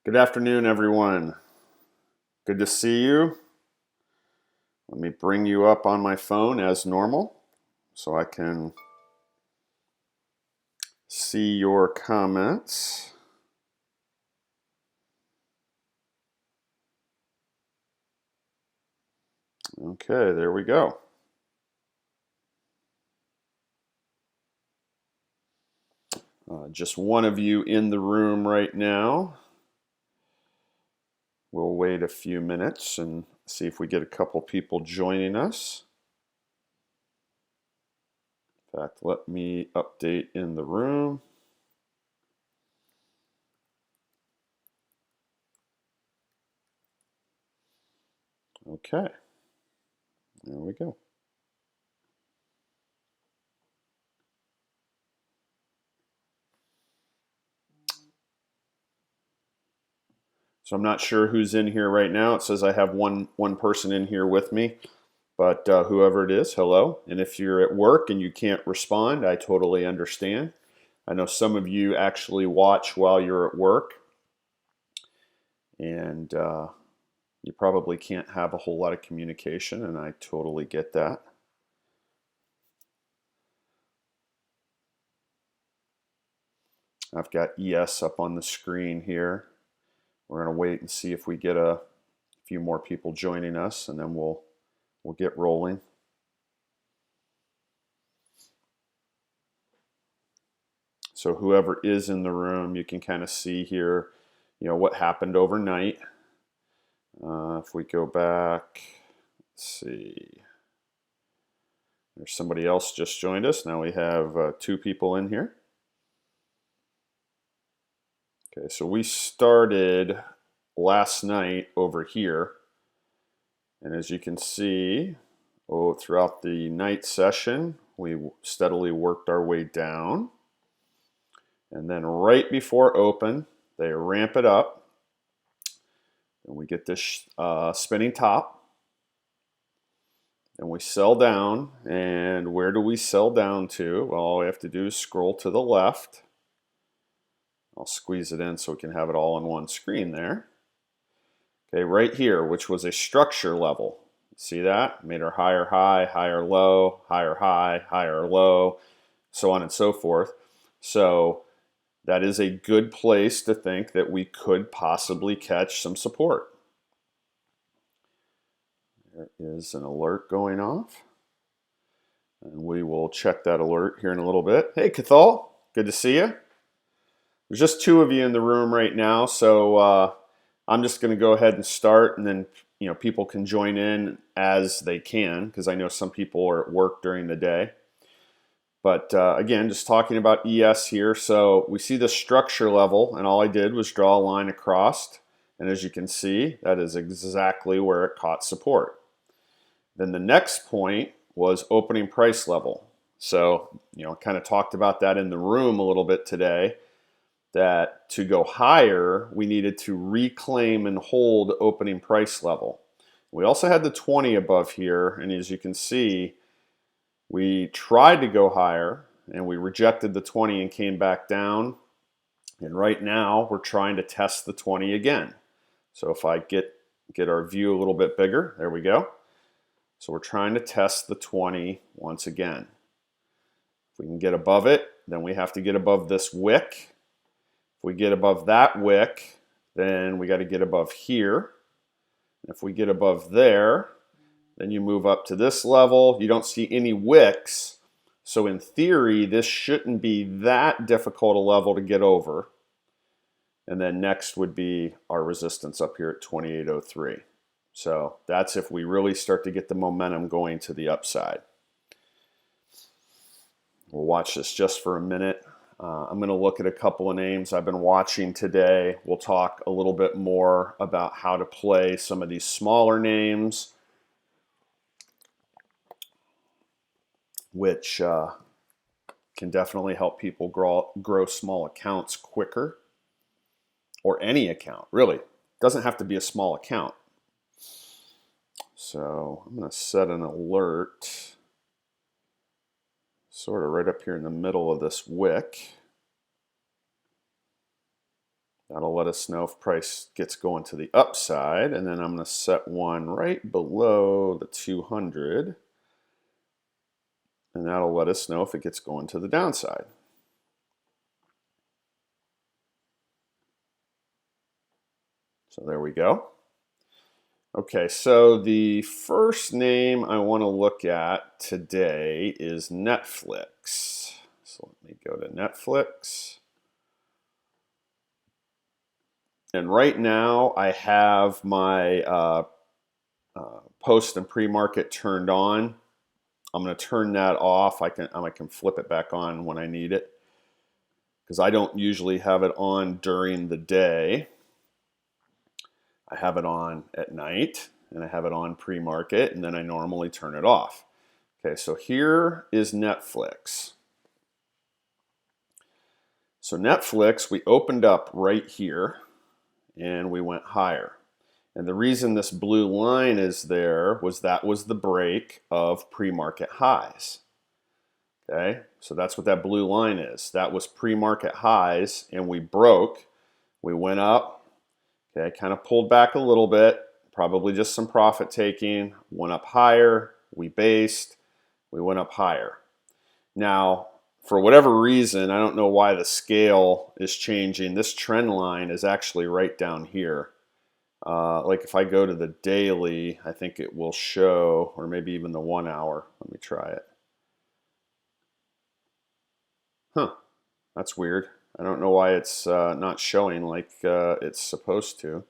Good afternoon, everyone. Good to see you. Let me bring you up on my phone as normal so I can see your comments. Okay, there we go. Just one of you in the room right now. We'll wait a few minutes and see if we get a couple people joining us. In fact, let me update in the room. Okay, there we go. So I'm not sure who's in here right now. It says I have one person in here with me. But whoever it is, hello. And if you're at work and you can't respond, I totally understand. I know some of you actually watch while you're at work, and you probably can't have a whole lot of communication, and I totally get that. I've got ES up on the screen here. We're going to wait and see if we get a few more people joining us, and then we'll get rolling. So whoever is in the room, you can kind of see here, what happened overnight. If we go back, let's see. There's somebody else just joined us. Now we have 2 people in here. Okay, so we started last night over here. And as you can see, throughout the night session, we steadily worked our way down. And then right before open, they ramp it up. And we get this spinning top. And we sell down. And where do we sell down to? Well, all we have to do is scroll to the left. I'll squeeze it in so we can have it all on one screen there. Okay, right here, which was a structure level. See that? Made our higher high, higher low, higher high, higher low, so on and so forth. So that is a good place to think that we could possibly catch some support. There is an alert going off. And we will check that alert here in a little bit. Hey, Cathal, good to see you. There's just 2 of you in the room right now, so I'm just going to go ahead and start, and then people can join in as they can, because I know some people are at work during the day. But again, just talking about ES here. So we see the structure level, and all I did was draw a line across, and as you can see, that is exactly where it caught support. Then the next point was opening price level. So kind of talked about that in the room a little bit today, that to go higher, we needed to reclaim and hold opening price level. We also had the 20 above here, and as you can see, we tried to go higher, and we rejected the 20 and came back down. And right now, we're trying to test the 20 again. So if I get our view a little bit bigger, there we go. So we're trying to test the 20 once again. If we can get above it, then we have to get above this wick. If we get above that wick, then we got to get above here. If we get above there, then you move up to this level. You don't see any wicks. So in theory, this shouldn't be that difficult a level to get over. And then next would be our resistance up here at 2803. So that's if we really start to get the momentum going to the upside. We'll watch this just for a minute. I'm going to look at a couple of names I've been watching today. We'll talk a little bit more about how to play some of these smaller names, which can definitely help people grow small accounts quicker, or any account, really. It doesn't have to be a small account. So I'm going to set an alert sort of right up here in the middle of this wick. That'll let us know if price gets going to the upside, and then I'm going to set one right below the 200, and that'll let us know if it gets going to the downside. So there we go. Okay, so the first name I want to look at today is Netflix. So let me go to Netflix. And right now I have my post and pre-market turned on. I'm going to turn that off. I can flip it back on when I need it, because I don't usually have it on during the day. I have it on at night, and I have it on pre-market, and then I normally turn it off. Okay, so here is Netflix. So Netflix, we opened up right here, and we went higher. And the reason this blue line is there was that was the break of pre-market highs. Okay, so that's what that blue line is. That was pre-market highs, and we broke. We went up. Okay, kind of pulled back a little bit, probably just some profit taking, went up higher, we based, we went up higher. Now, for whatever reason, I don't know why the scale is changing. This trend line is actually right down here. Like if I go to the daily, I think it will show, or maybe even the 1 hour. Let me try it. Huh, that's weird. I don't know why it's not showing like it's supposed to.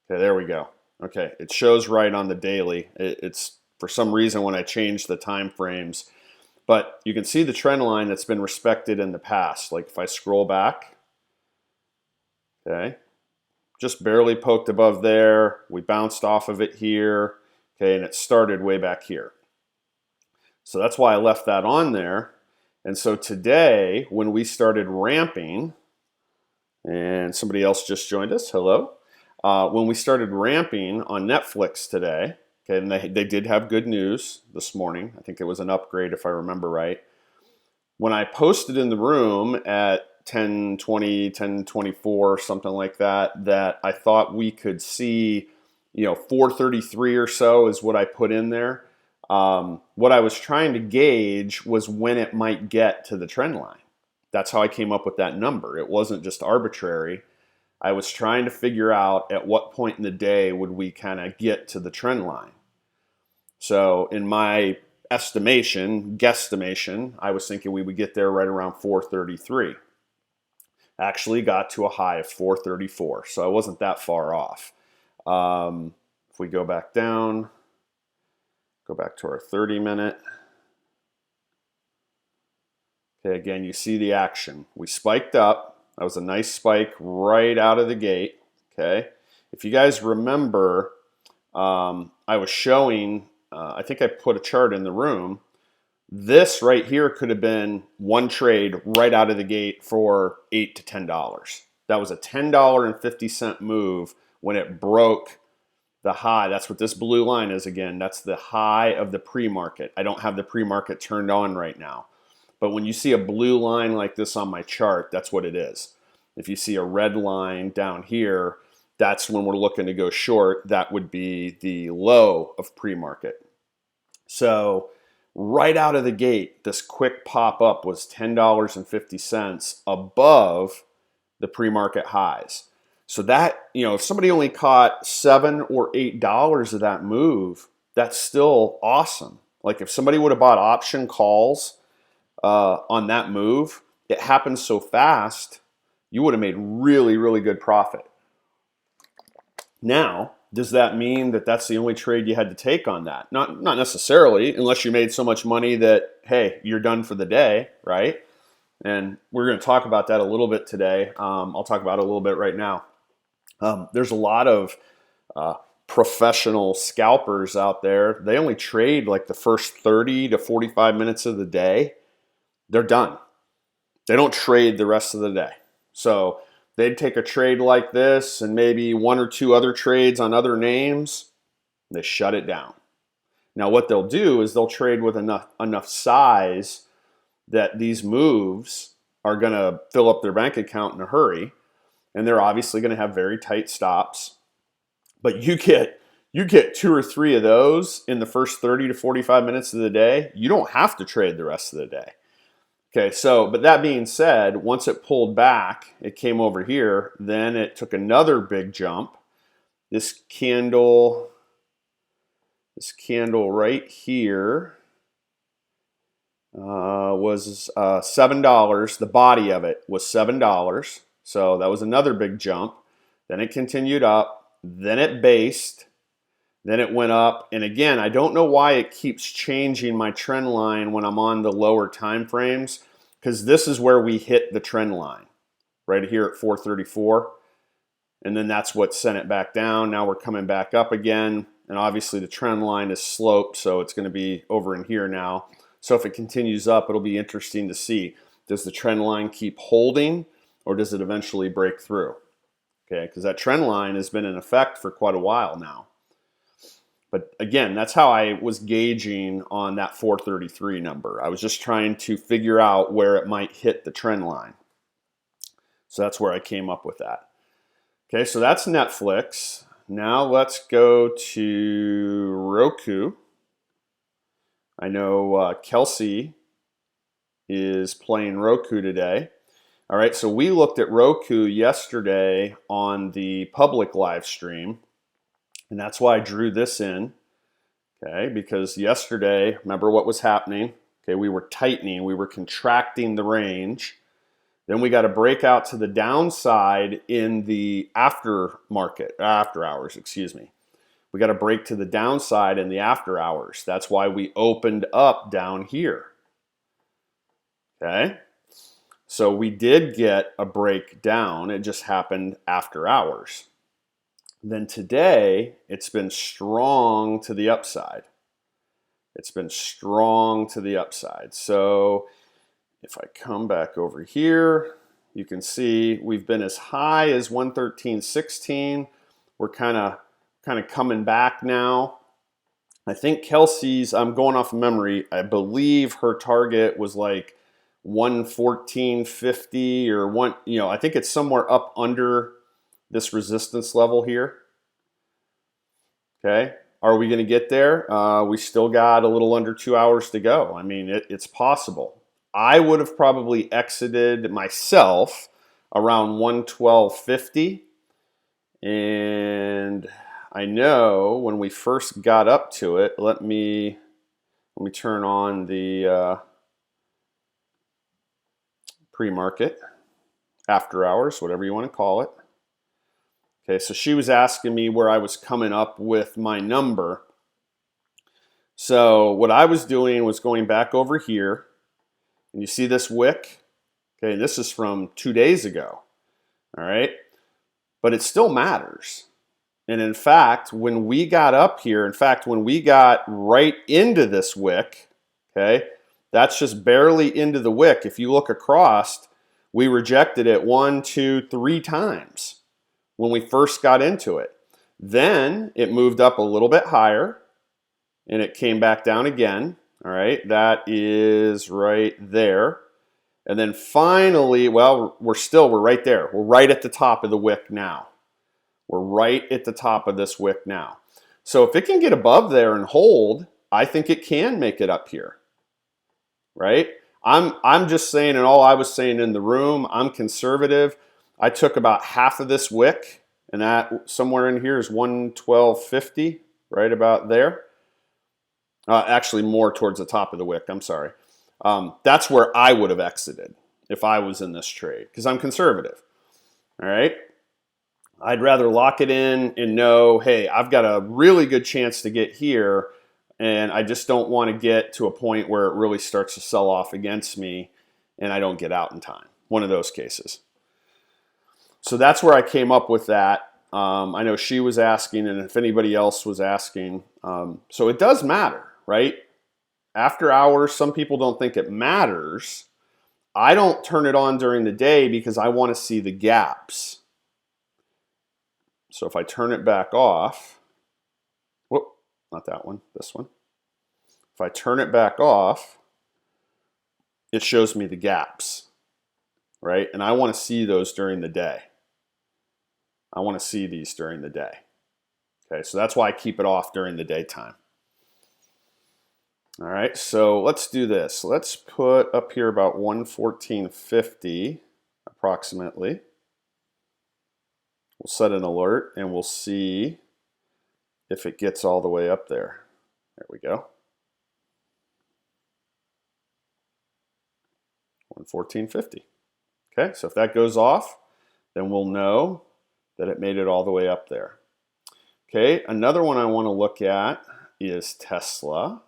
Okay, there we go. Okay, it shows right on the daily. It's for some reason when I change the time frames, but you can see the trend line that's been respected in the past. Like if I scroll back, okay, just barely poked above there. We bounced off of it here, okay, and it started way back here. So that's why I left that on there. And so today, when we started ramping, and somebody else just joined us, hello. When we started ramping on Netflix today, okay, and they did have good news this morning. I think it was an upgrade if I remember right. When I posted in the room at 10:20, 10:24, something like that, that I thought we could see, 433 or so is what I put in there. What I was trying to gauge was when it might get to the trend line. That's how I came up with that number. It wasn't just arbitrary. I was trying to figure out at what point in the day would we kind of get to the trend line. So in my guesstimation, I was thinking we would get there right around 433. Actually got to a high of 434, so I wasn't that far off. If we go back down, go back to our 30-minute. Okay, again, you see the action. We spiked up. That was a nice spike right out of the gate. Okay, if you guys remember, I was showing, I think I put a chart in the room. This right here could have been one trade right out of the gate for $8 to $10. That was a $10.50 move when it broke the high. That's what this blue line is again. That's the high of the pre-market. I don't have the pre-market turned on right now. But when you see a blue line like this on my chart, that's what it is. If you see a red line down here, that's when we're looking to go short. That would be the low of pre-market. So right out of the gate, this quick pop up was $10.50 above the pre-market highs. So that, if somebody only caught $7 or $8 of that move, that's still awesome. Like if somebody would have bought option calls on that move, it happened so fast, you would have made really, really good profit. Now, does that mean that that's the only trade you had to take on that? Not necessarily, unless you made so much money that, hey, you're done for the day, right? And we're going to talk about that a little bit today. I'll talk about it a little bit right now. There's a lot of professional scalpers out there. They only trade like the first 30 to 45 minutes of the day. They're done. They don't trade the rest of the day. So they'd take a trade like this and maybe one or two other trades on other names. They shut it down. Now what they'll do is they'll trade with enough size that these moves are going to fill up their bank account in a hurry, and they're obviously going to have very tight stops. But you get 2 or 3 of those in the first 30 to 45 minutes of the day. You don't have to trade the rest of the day. Okay, so, but that being said, once it pulled back, it came over here, then it took another big jump. This candle right here was $7. The body of it was $7. So that was another big jump. Then it continued up. Then it based. Then it went up. And again, I don't know why it keeps changing my trend line when I'm on the lower time frames, because this is where we hit the trend line, right here at 434. And then that's what sent it back down. Now we're coming back up again. And obviously the trend line is sloped, so it's going to be over in here now. So if it continues up, it'll be interesting to see. Does the trend line keep holding, or does it eventually break through? Okay, because that trend line has been in effect for quite a while now. But again, that's how I was gauging on that 433 number. I was just trying to figure out where it might hit the trend line. So that's where I came up with that. Okay, so that's Netflix. Now let's go to Roku. I know Kelsey is playing Roku today. All right, so we looked at Roku yesterday on the public live stream, and that's why I drew this in, okay, because yesterday, remember what was happening? Okay, we were tightening, we were contracting the range. Then we got a breakout to the downside in the after hours, excuse me. We got a break to the downside in the after hours. That's why we opened up down here. Okay? So we did get a break down. It just happened after hours. Then today, it's been strong to the upside. It's been strong to the upside. So if I come back over here, you can see we've been as high as 113.16. We're kind of coming back now. I think Kelsey's, I'm going off of memory, I believe her target was like 114.50 or one, I think it's somewhere up under this resistance level here. Okay, are we going to get there? We still got a little under 2 hours to go. I mean, it's possible. I would have probably exited myself around 112.50, and I know when we first got up to it, let me turn on the pre-market, after hours, whatever you want to call it. Okay, so she was asking me where I was coming up with my number. So what I was doing was going back over here, and you see this wick? Okay, this is from 2 days ago, all right? But it still matters. And in fact, when we got up here, when we got right into this wick, okay, that's just barely into the wick. If you look across, we rejected it 1, 2, 3 times when we first got into it. Then it moved up a little bit higher, and it came back down again. All right, that is right there. And then finally, well, we're right there. We're right at the top of the wick now. We're right at the top of this wick now. So if it can get above there and hold, I think it can make it up here, right? I'm just saying, and all I was saying in the room, I'm conservative. I took about half of this wick, and that somewhere in here is 112.50, right about there. Actually, more towards the top of the wick, I'm sorry. That's where I would have exited if I was in this trade, because I'm conservative, all right? I'd rather lock it in and know, hey, I've got a really good chance to get here, and I just don't want to get to a point where it really starts to sell off against me and I don't get out in time. One of those cases. So that's where I came up with that. I know she was asking, and if anybody else was asking. So it does matter, right? After hours, some people don't think it matters. I don't turn it on during the day because I want to see the gaps. So if I turn it back off, whoop, not that one, this one. If I turn it back off, it shows me the gaps. right? And I want to see those during the day. I want to see these during the day. Okay, so that's why I keep it off during the daytime. All right, so let's do this. Let's put up here about 114.50 approximately. We'll set an alert and we'll see if it gets all the way up there. There we go. 114.50. Okay, so if that goes off, then we'll know that it made it all the way up there. Okay, another one I want to look at is Tesla.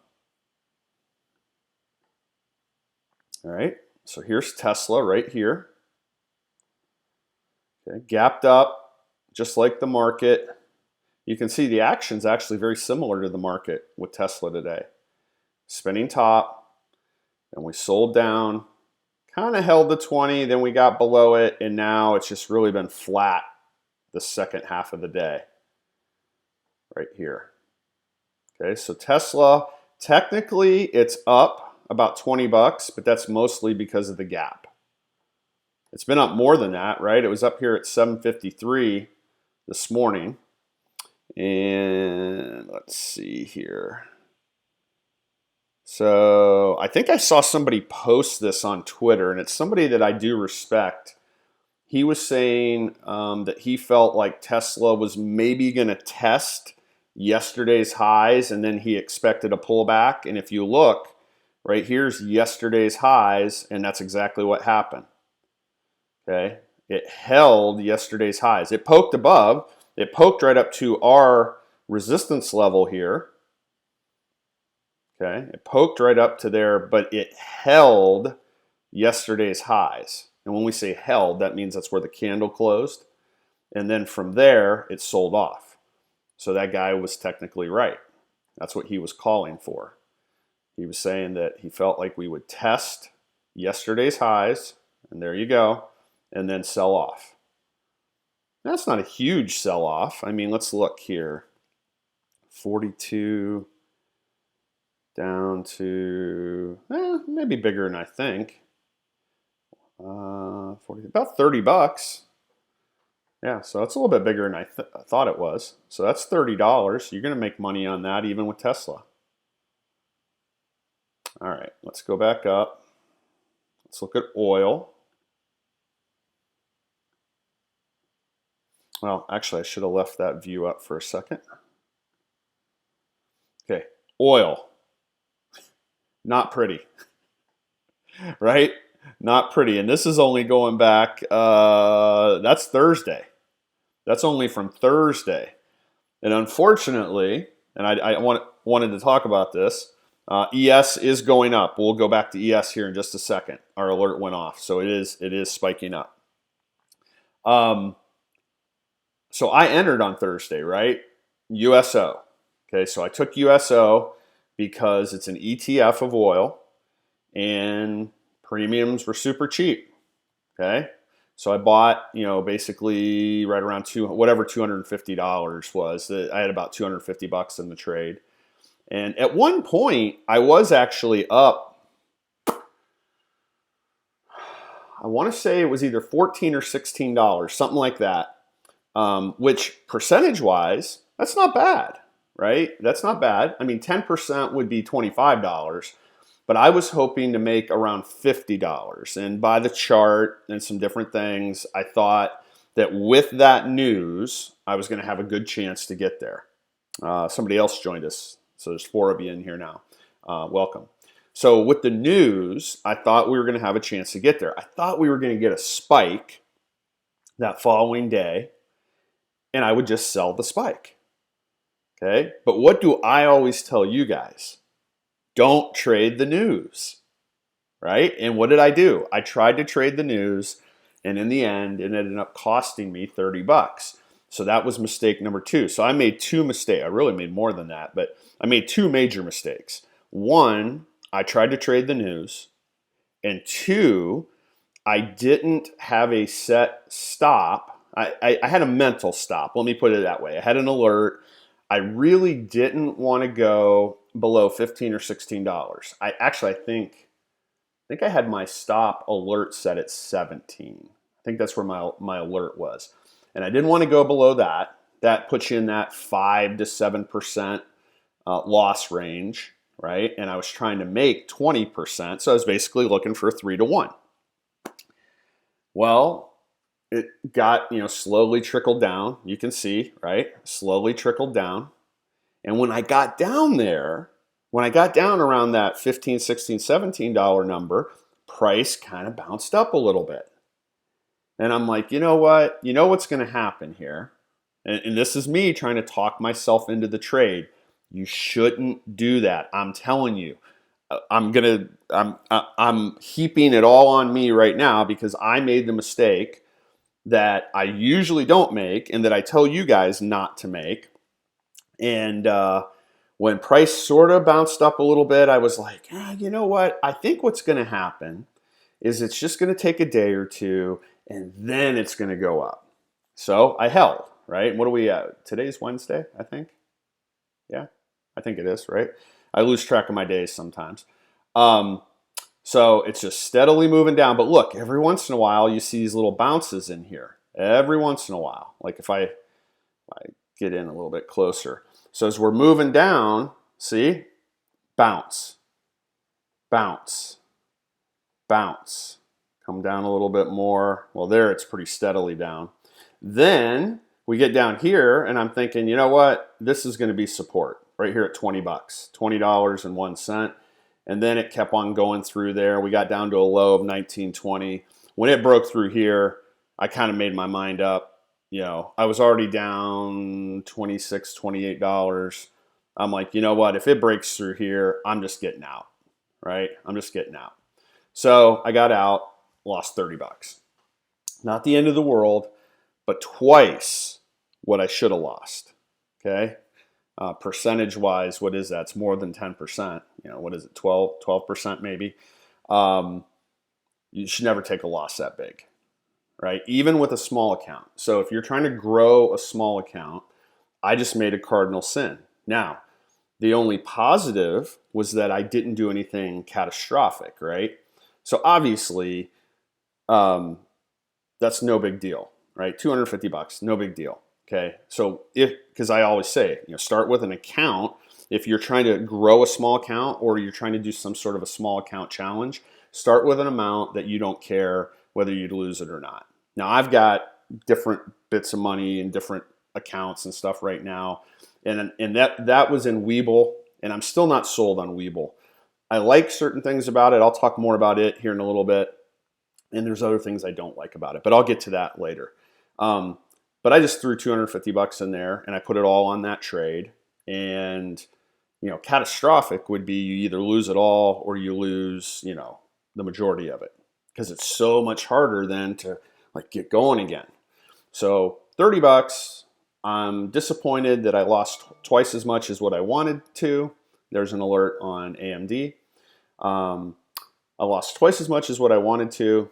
All right, so here's Tesla right here. Okay, gapped up, just like the market. You can see the action's actually very similar to the market with Tesla today. Spinning top, and we sold down, kind of held the 20, then we got below it, and now it's just really been flat the second half of the day. Right here. Okay, so Tesla, technically it's up about 20 bucks, but that's mostly because of the gap. It's been up more than that, right? It was up here at 753 this morning. And let's see here. So I think I saw somebody post this on Twitter, and it's somebody that I do respect. He was saying that he felt like Tesla was maybe going to test yesterday's highs, and then he expected a pullback. And if you look, right here's yesterday's highs, and that's exactly what happened. Okay, it held yesterday's highs. It poked above. It poked right up to our resistance level here. Okay, it poked right up to there, but it held yesterday's highs. And when we say held, that means that's where the candle closed. And then from there, it sold off. So that guy was technically right. That's what he was calling for. He was saying that he felt like we would test yesterday's highs, and there you go, and then sell off. That's not a huge sell-off. I mean, let's look here. 42 down to maybe bigger than I think. 40, about 30 bucks. Yeah, so it's a little bit bigger than I thought it was. So that's $30. You're going to make money on that even with Tesla. All right, let's go back up. Let's look at oil. Well, actually, I should have left that view up for a second. Okay, oil. Not pretty, right? Not pretty. And this is only going back, that's Thursday. That's only from Thursday. And unfortunately, and I wanted to talk about this, ES is going up. We'll go back to ES here in just a second. Our alert went off, so it is spiking up. So I entered on Thursday, right? USO. Okay, so I took USO because it's an ETF of oil and premiums were super cheap. Okay, so I bought, basically right around whatever $250 was. I had about 250 bucks in the trade. And at one point, I was actually up, I want to say it was either $14 or $16, something like that, which percentage-wise, that's not bad, right? That's not bad. I mean, 10% would be $25, but I was hoping to make around $50. And by the chart and some different things, I thought that with that news, I was going to have a good chance to get there. Somebody else joined us. So there's 4 of you in here now. Welcome. So with the news, I thought we were going to have a chance to get there. I thought we were going to get a spike that following day, and I would just sell the spike. Okay? But what do I always tell you guys? Don't trade the news, right? And what did I do? I tried to trade the news, and in the end, it ended up costing me 30 bucks. So that was mistake number 2. So I made 2 mistakes. I really made more than that, but I made 2 major mistakes. 1, I tried to trade the news. And 2, I didn't have a set stop. I had a mental stop. Let me put it that way. I had an alert. I really didn't want to go below $15 or $16. I think think I had my stop alert set at 17. I think that's where my alert was. And I didn't want to go below that. That puts you in that 5 to 7% loss range, right? And I was trying to make 20%. So I was basically looking for a 3 to 1. Well, it got, slowly trickled down. You can see, right? Slowly trickled down. And when I got down there, when I got down around that $15, $16, $17 number, price kind of bounced up a little bit. And I'm like, you know what? You know what's going to happen here? And this is me trying to talk myself into the trade. You shouldn't do that. I'm telling you. I'm heaping it all on me right now because I made the mistake that I usually don't make and that I tell you guys not to make. And when price sort of bounced up a little bit, I was like, you know what? I think what's going to happen is it's just going to take a day or two and then it's going to go up. So I held, right? What are we at? Today's Wednesday, I think. Yeah, I think it is, right? I lose track of my days sometimes. So it's just steadily moving down. But look, every once in a while, you see these little bounces in here. Every once in a while. Like if I get in a little bit closer. So as we're moving down, see? Bounce. Bounce. Bounce. Come down a little bit more. Well, there it's pretty steadily down. Then we get down here, and I'm thinking, you know what? This is going to be support right here at 20 bucks, $20.01. And then it kept on going through there. We got down to a low of 19.20. When it broke through here, I kind of made my mind up. I was already down $26, $28. I'm like, you know what? If it breaks through here, I'm just getting out, right? I'm just getting out. So I got out, lost 30 bucks. Not the end of the world, but twice what I should have lost, okay? Percentage-wise, what is that? It's more than 10%. What is it, 12% maybe? You should never take a loss that big, right? Even with a small account. So if you're trying to grow a small account, I just made a cardinal sin. Now, the only positive was that I didn't do anything catastrophic, right? So obviously, that's no big deal, right? 250 bucks, no big deal. Okay, so because I always say, start with an account. If you're trying to grow a small account or you're trying to do some sort of a small account challenge, start with an amount that you don't care whether you'd lose it or not. Now, I've got different bits of money in different accounts and stuff right now, and that was in Webull, and I'm still not sold on Webull. I like certain things about it. I'll talk more about it here in a little bit, and there's other things I don't like about it, but I'll get to that later. But I just threw 250 bucks in there and I put it all on that trade. And, catastrophic would be you either lose it all or you lose, the majority of it. Because it's so much harder then to get going again. So 30 bucks, I'm disappointed that I lost twice as much as what I wanted to. There's an alert on AMD. I lost twice as much as what I wanted to,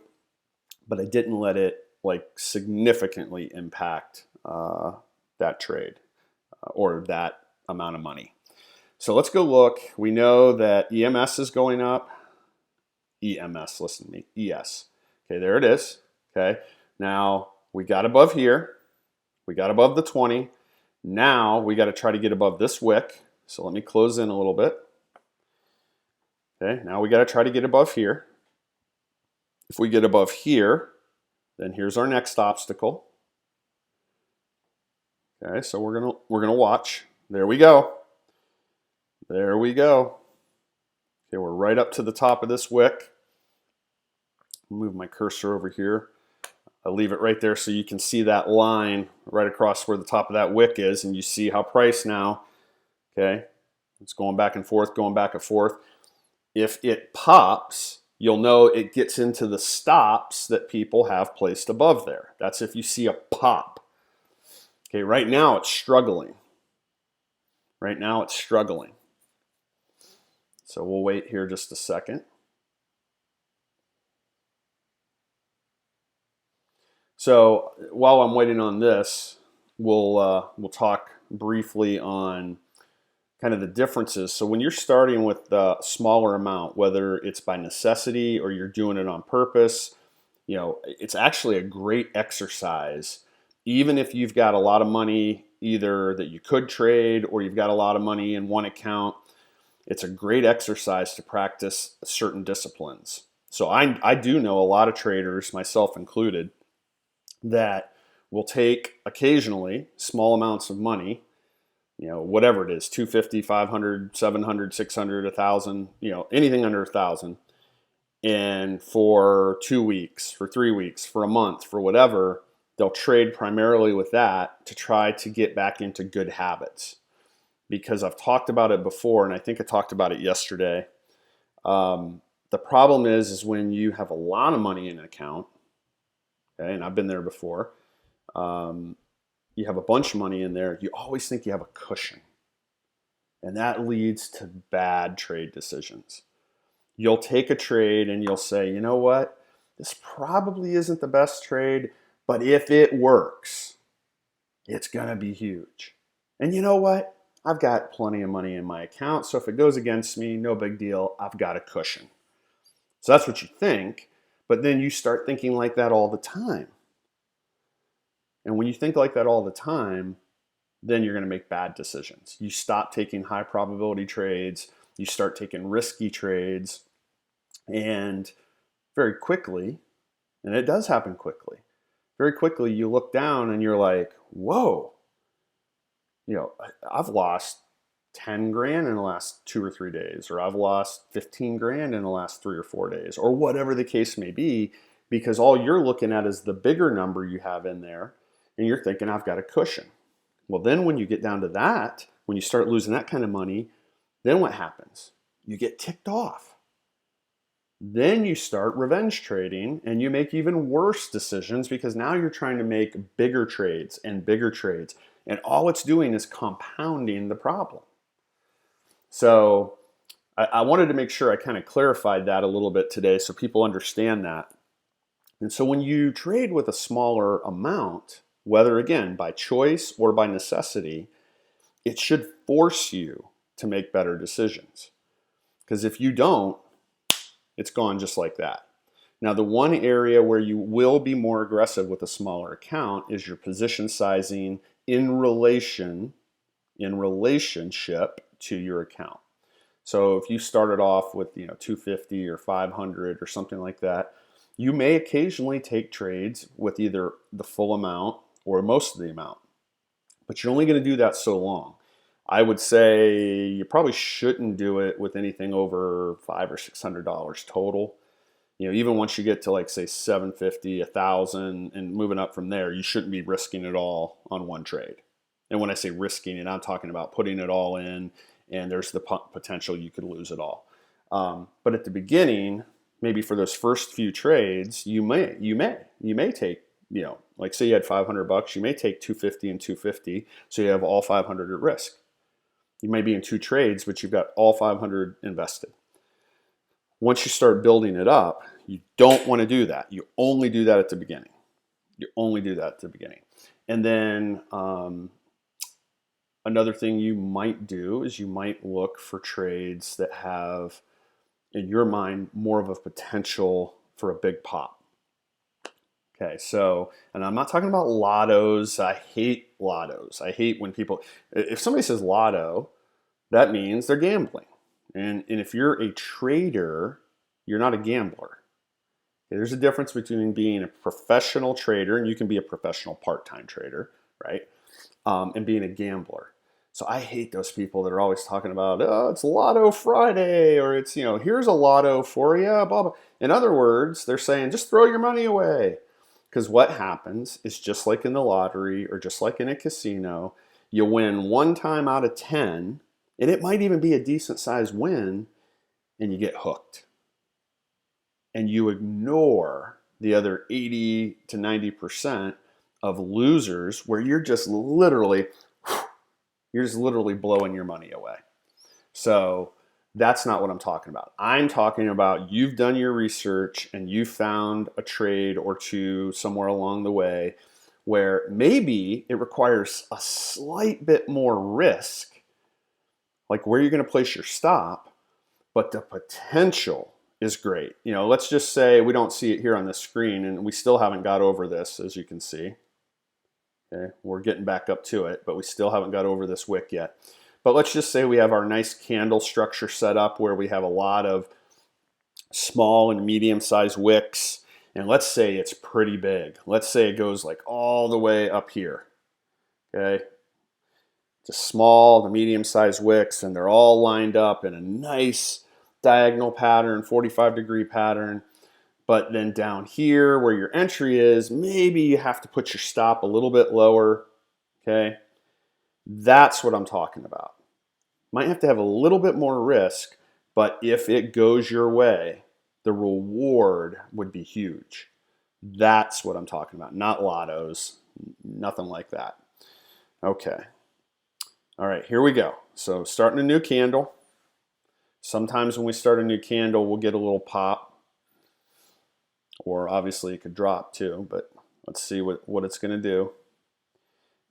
but I didn't let it significantly impact that trade or that amount of money. So let's go look. We know that EMS is going up. EMS, listen to me, ES. Okay, there it is. Okay, now we got above here. We got above the 20. Now we got to try to get above this wick. So let me close in a little bit. Okay, now we got to try to get above here. If we get above here, then here's our next obstacle. Okay, so we're gonna watch. There we go. There we go. Okay, we're right up to the top of this wick. Move my cursor over here. I'll leave it right there so you can see that line right across where the top of that wick is, and you see how price now, okay, it's going back and forth, going back and forth. If it pops, you'll know it gets into the stops that people have placed above there. That's if you see a pop. Okay, right now it's struggling. Right now it's struggling. So we'll wait here just a second. So while I'm waiting on this, we'll talk briefly on kind of the differences. So when you're starting with the smaller amount, whether it's by necessity or you're doing it on purpose, it's actually a great exercise. Even if you've got a lot of money either that you could trade or you've got a lot of money in one account, it's a great exercise to practice certain disciplines. So I do know a lot of traders, myself included, that will take occasionally small amounts of money, whatever it is, 250, 500, 700, 600, 1,000, anything under 1,000. And for 2 weeks, for 3 weeks, for a month, for whatever, they'll trade primarily with that to try to get back into good habits. Because I've talked about it before, and I think I talked about it yesterday. The problem is when you have a lot of money in an account, okay, and I've been there before, you have a bunch of money in there, you always think you have a cushion. And that leads to bad trade decisions. You'll take a trade and you'll say, you know what, this probably isn't the best trade, but if it works, it's going to be huge. And you know what? I've got plenty of money in my account, so if it goes against me, no big deal, I've got a cushion. So that's what you think, but then you start thinking like that all the time. And when you think like that all the time, then you're going to make bad decisions. You stop taking high probability trades, you start taking risky trades, and very quickly, and it does happen quickly, very quickly you look down and you're like, whoa, I've lost 10 grand in the last 2 or 3 days, or I've lost 15 grand in the last 3 or 4 days, or whatever the case may be, because all you're looking at is the bigger number you have in there, and you're thinking, I've got a cushion. Well, then when you get down to that, when you start losing that kind of money, then what happens? You get ticked off. Then you start revenge trading and you make even worse decisions because now you're trying to make bigger trades and bigger trades. And all it's doing is compounding the problem. So I wanted to make sure I kind of clarified that a little bit today so people understand that. And so when you trade with a smaller amount, whether again by choice or by necessity, it should force you to make better decisions. Because if you don't, it's gone just like that. Now, the one area where you will be more aggressive with a smaller account is your position sizing in relationship to your account. So if you started off with 250 or 500 or something like that, you may occasionally take trades with either the full amount or most of the amount, but you're only going to do that so long. I would say you probably shouldn't do it with anything over $500 or $600 total. Even once you get to like say 750, 1,000, and moving up from there, you shouldn't be risking it all on one trade. And when I say risking it, I'm talking about putting it all in, and there's the potential you could lose it all. But at the beginning, maybe for those first few trades, you may take, like say you had $500, you may take 250 and 250, so you have all 500 at risk. You may be in 2 trades, but you've got all 500 invested. Once you start building it up, you don't want to do that. You only do that at the beginning. And then another thing you might do is you might look for trades that have, in your mind, more of a potential for a big pop. Okay, so, and I'm not talking about lottos. I hate lottos. I hate when people, if somebody says lotto, that means they're gambling. And if you're a trader, you're not a gambler. Okay, there's a difference between being a professional trader, and you can be a professional part-time trader, right? And being a gambler. So I hate those people that are always talking about, oh, it's Lotto Friday, or it's, here's a lotto for you, blah, blah. In other words, they're saying, just throw your money away. Because what happens is just like in the lottery or just like in a casino, you win 1 time out of 10, and it might even be a decent sized win, and you get hooked. And you ignore the other 80 to 90% of losers where you're just literally blowing your money away. So that's not what I'm talking about. I'm talking about you've done your research and you found a trade or two somewhere along the way where maybe it requires a slight bit more risk, like where you're going to place your stop, but the potential is great. You know, let's just say we don't see it here on the screen, and we still haven't got over this, as you can see. Okay, we're getting back up to it, but we still haven't got over this wick yet. But let's just say we have our nice candle structure set up where we have a lot of small and medium-sized wicks, and let's say it's pretty big. Let's say it goes like all the way up here. Okay, just small to medium-sized wicks, and they're all lined up in a nice diagonal pattern, 45-degree pattern. But then down here where your entry is, maybe you have to put your stop a little bit lower. Okay, that's what I'm talking about. Might have to have a little bit more risk, but if it goes your way, the reward would be huge. That's what I'm talking about, not lottos, nothing like that. Okay. All right, here we go. So starting a new candle. Sometimes when we start a new candle, we'll get a little pop, or obviously it could drop too, but let's see what it's going to do.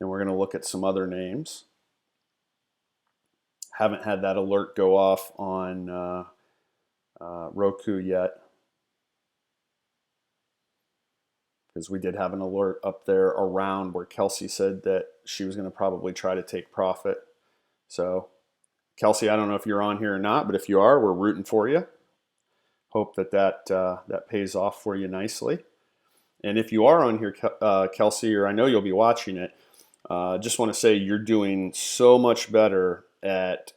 And we're going to look at some other names. Haven't had that alert go off on Roku yet, because we did have an alert up there around where Kelsey said that she was going to probably try to take profit. So Kelsey, I don't know if you're on here or not, but if you are, we're rooting for you. Hope that pays off for you nicely. And if you are on here, Kelsey, or I know you'll be watching it, just want to say you're doing so much better at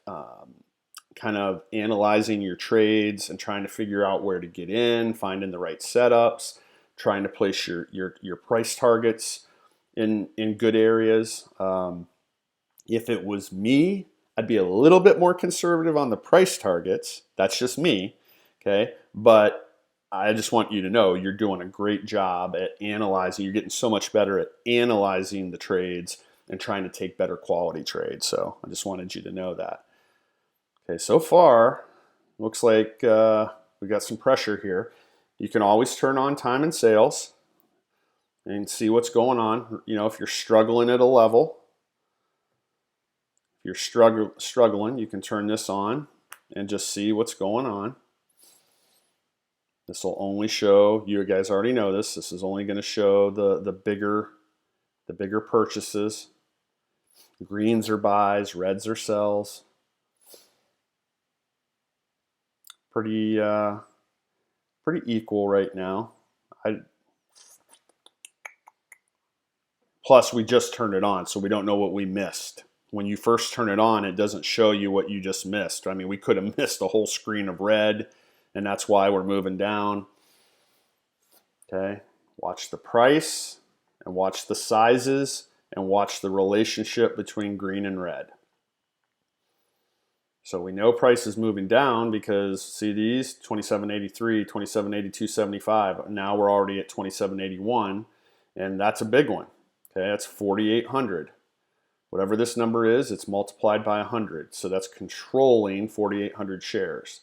kind of analyzing your trades and trying to figure out where to get in, finding the right setups, trying to place your price targets in good areas. If it was me, I'd be a little bit more conservative on the price targets. That's just me, okay? But I just want you to know you're doing a great job at analyzing. You're getting so much better at analyzing the trades and trying to take better quality trades. So I just wanted you to know that. Okay, so far, looks like we got some pressure here. You can always turn on time and sales and see what's going on. You know, if you're struggling at a level, if you're struggling, you can turn this on and just see what's going on. This will only show, you guys already know this, this is only going to show the bigger purchases. Greens are buys, reds are sells. Pretty equal right now. Plus, we just turned it on, so we don't know what we missed. When you first turn it on, it doesn't show you what you just missed. I mean, we could have missed a whole screen of red, and that's why we're moving down. Okay, watch the price, and watch the sizes, and watch the relationship between green and red. So we know price is moving down because, see these, 27.83, 27.82.75. Now we're already at 27.81, and that's a big one. Okay, that's 4,800. Whatever this number is, it's multiplied by 100. So that's controlling 4,800 shares.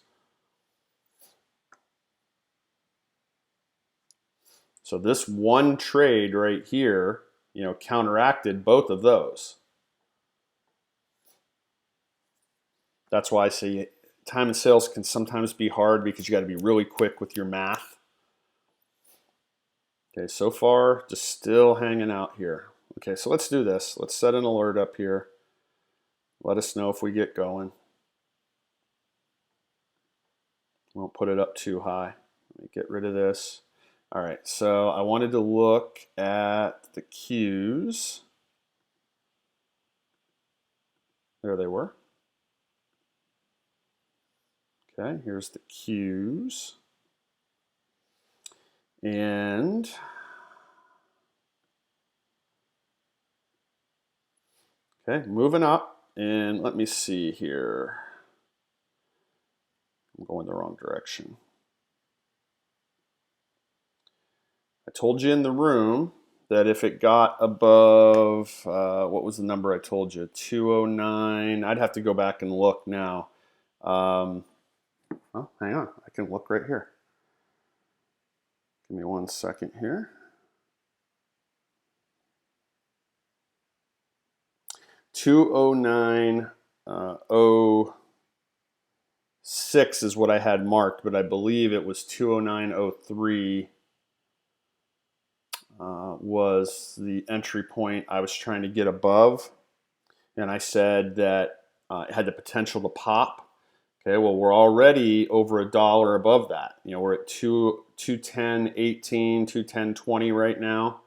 So this one trade right here, you know, counteracted both of those. That's why I say time and sales can sometimes be hard because you got to be really quick with your math. Okay, so far, just still hanging out here. Okay, so let's do this. Let's set an alert up here. Let us know if we get going. Won't put it up too high. Let me get rid of this. All right, so I wanted to look at the Qs. There they were. Okay, here's the Qs. And okay, moving up, and let me see here. I'm going the wrong direction. I told you in the room that if it got above, what was the number I told you? 209. I'd have to go back and look now. Oh, hang on. I can look right here. Give me 1 second here. 209. 209.06 is what I had marked, but I believe it was 209.03 was the entry point I was trying to get above. And I said that it had the potential to pop. Okay, well, we're already over $1 above that. You know, we're at 210.18, 210.20 right now.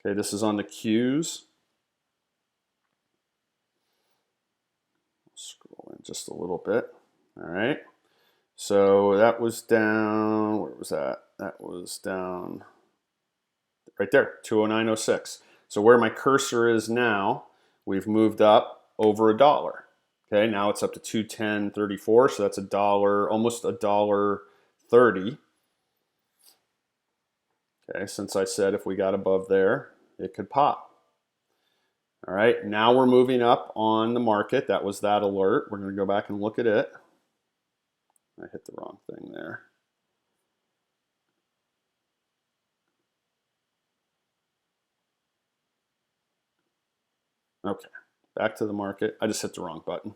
Okay, this is on the Qs. Scroll in just a little bit. All right. So that was down, where was that? That was down right there, 209.06. So where my cursor is now, we've moved up over $1. Okay, now it's up to 210.34, so that's $1, almost $1.30. Okay, since I said if we got above there, it could pop. All right, now we're moving up on the market. That was that alert. We're going to go back and look at it. I hit the wrong thing there. Okay, back to the market. I just hit the wrong button.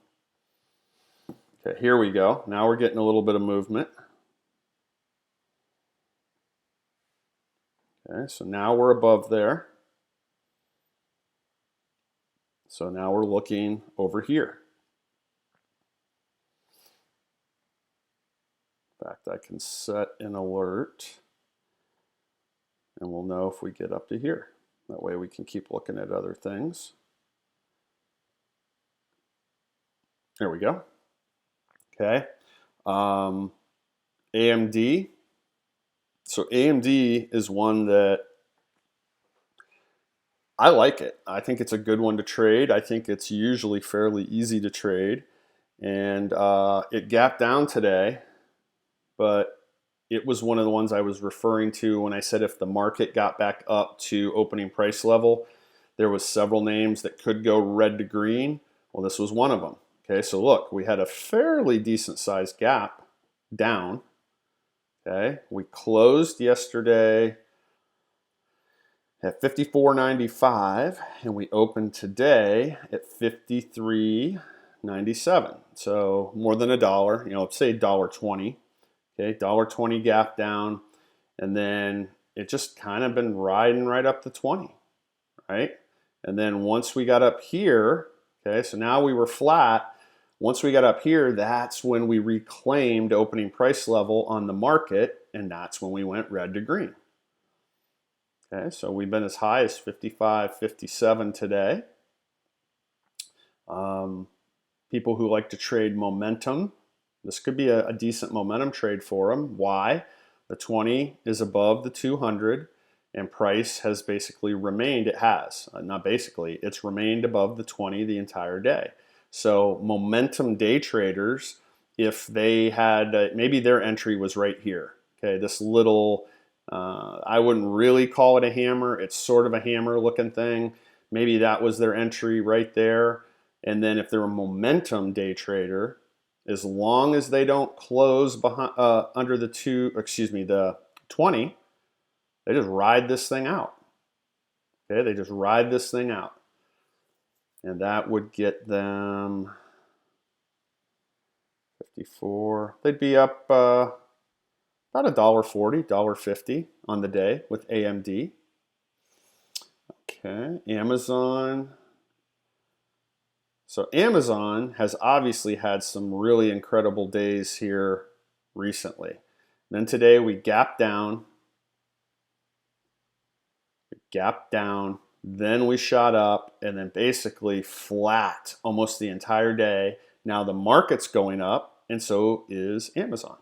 Okay, here we go. Now we're getting a little bit of movement. Okay, so now we're above there. So now we're looking over here. In fact, I can set an alert and we'll know if we get up to here. That way we can keep looking at other things. There we go. Okay. AMD. So AMD is one that I like it. I think it's a good one to trade. I think it's usually fairly easy to trade. And it gapped down today, but it was one of the ones I was referring to when I said if the market got back up to opening price level, there was several names that could go red to green. Well, this was one of them. Okay, so look, we had a fairly decent sized gap down. Okay, we closed yesterday at 54.95 and we opened today at 53.97. So more than $1, you know, let's say $1.20. Okay, $1.20 gap down, and then it just kind of been riding right up to 20, right? And then once we got up here, okay, so now we were flat. Once we got up here, that's when we reclaimed opening price level on the market, and that's when we went red to green. Okay, so we've been as high as 55, 57 today. People who like to trade momentum, this could be a decent momentum trade for them. Why? The 20 is above the 200 and price has basically remained, it has, not basically, it's remained above the 20 the entire day. So momentum day traders, if they had, maybe their entry was right here. Okay, this little, I wouldn't really call it a hammer. It's sort of a hammer looking thing. Maybe that was their entry right there. And then if they're a momentum day trader, as long as they don't close behind under the the 20, they just ride this thing out. Okay, they just ride this thing out. And that would get them 54. They'd be up about $1.40, $1.50 on the day with AMD. Okay, Amazon. So Amazon has obviously had some really incredible days here recently. Then today we gapped down, then we shot up, and then basically flat almost the entire day. Now the market's going up, and so is Amazon.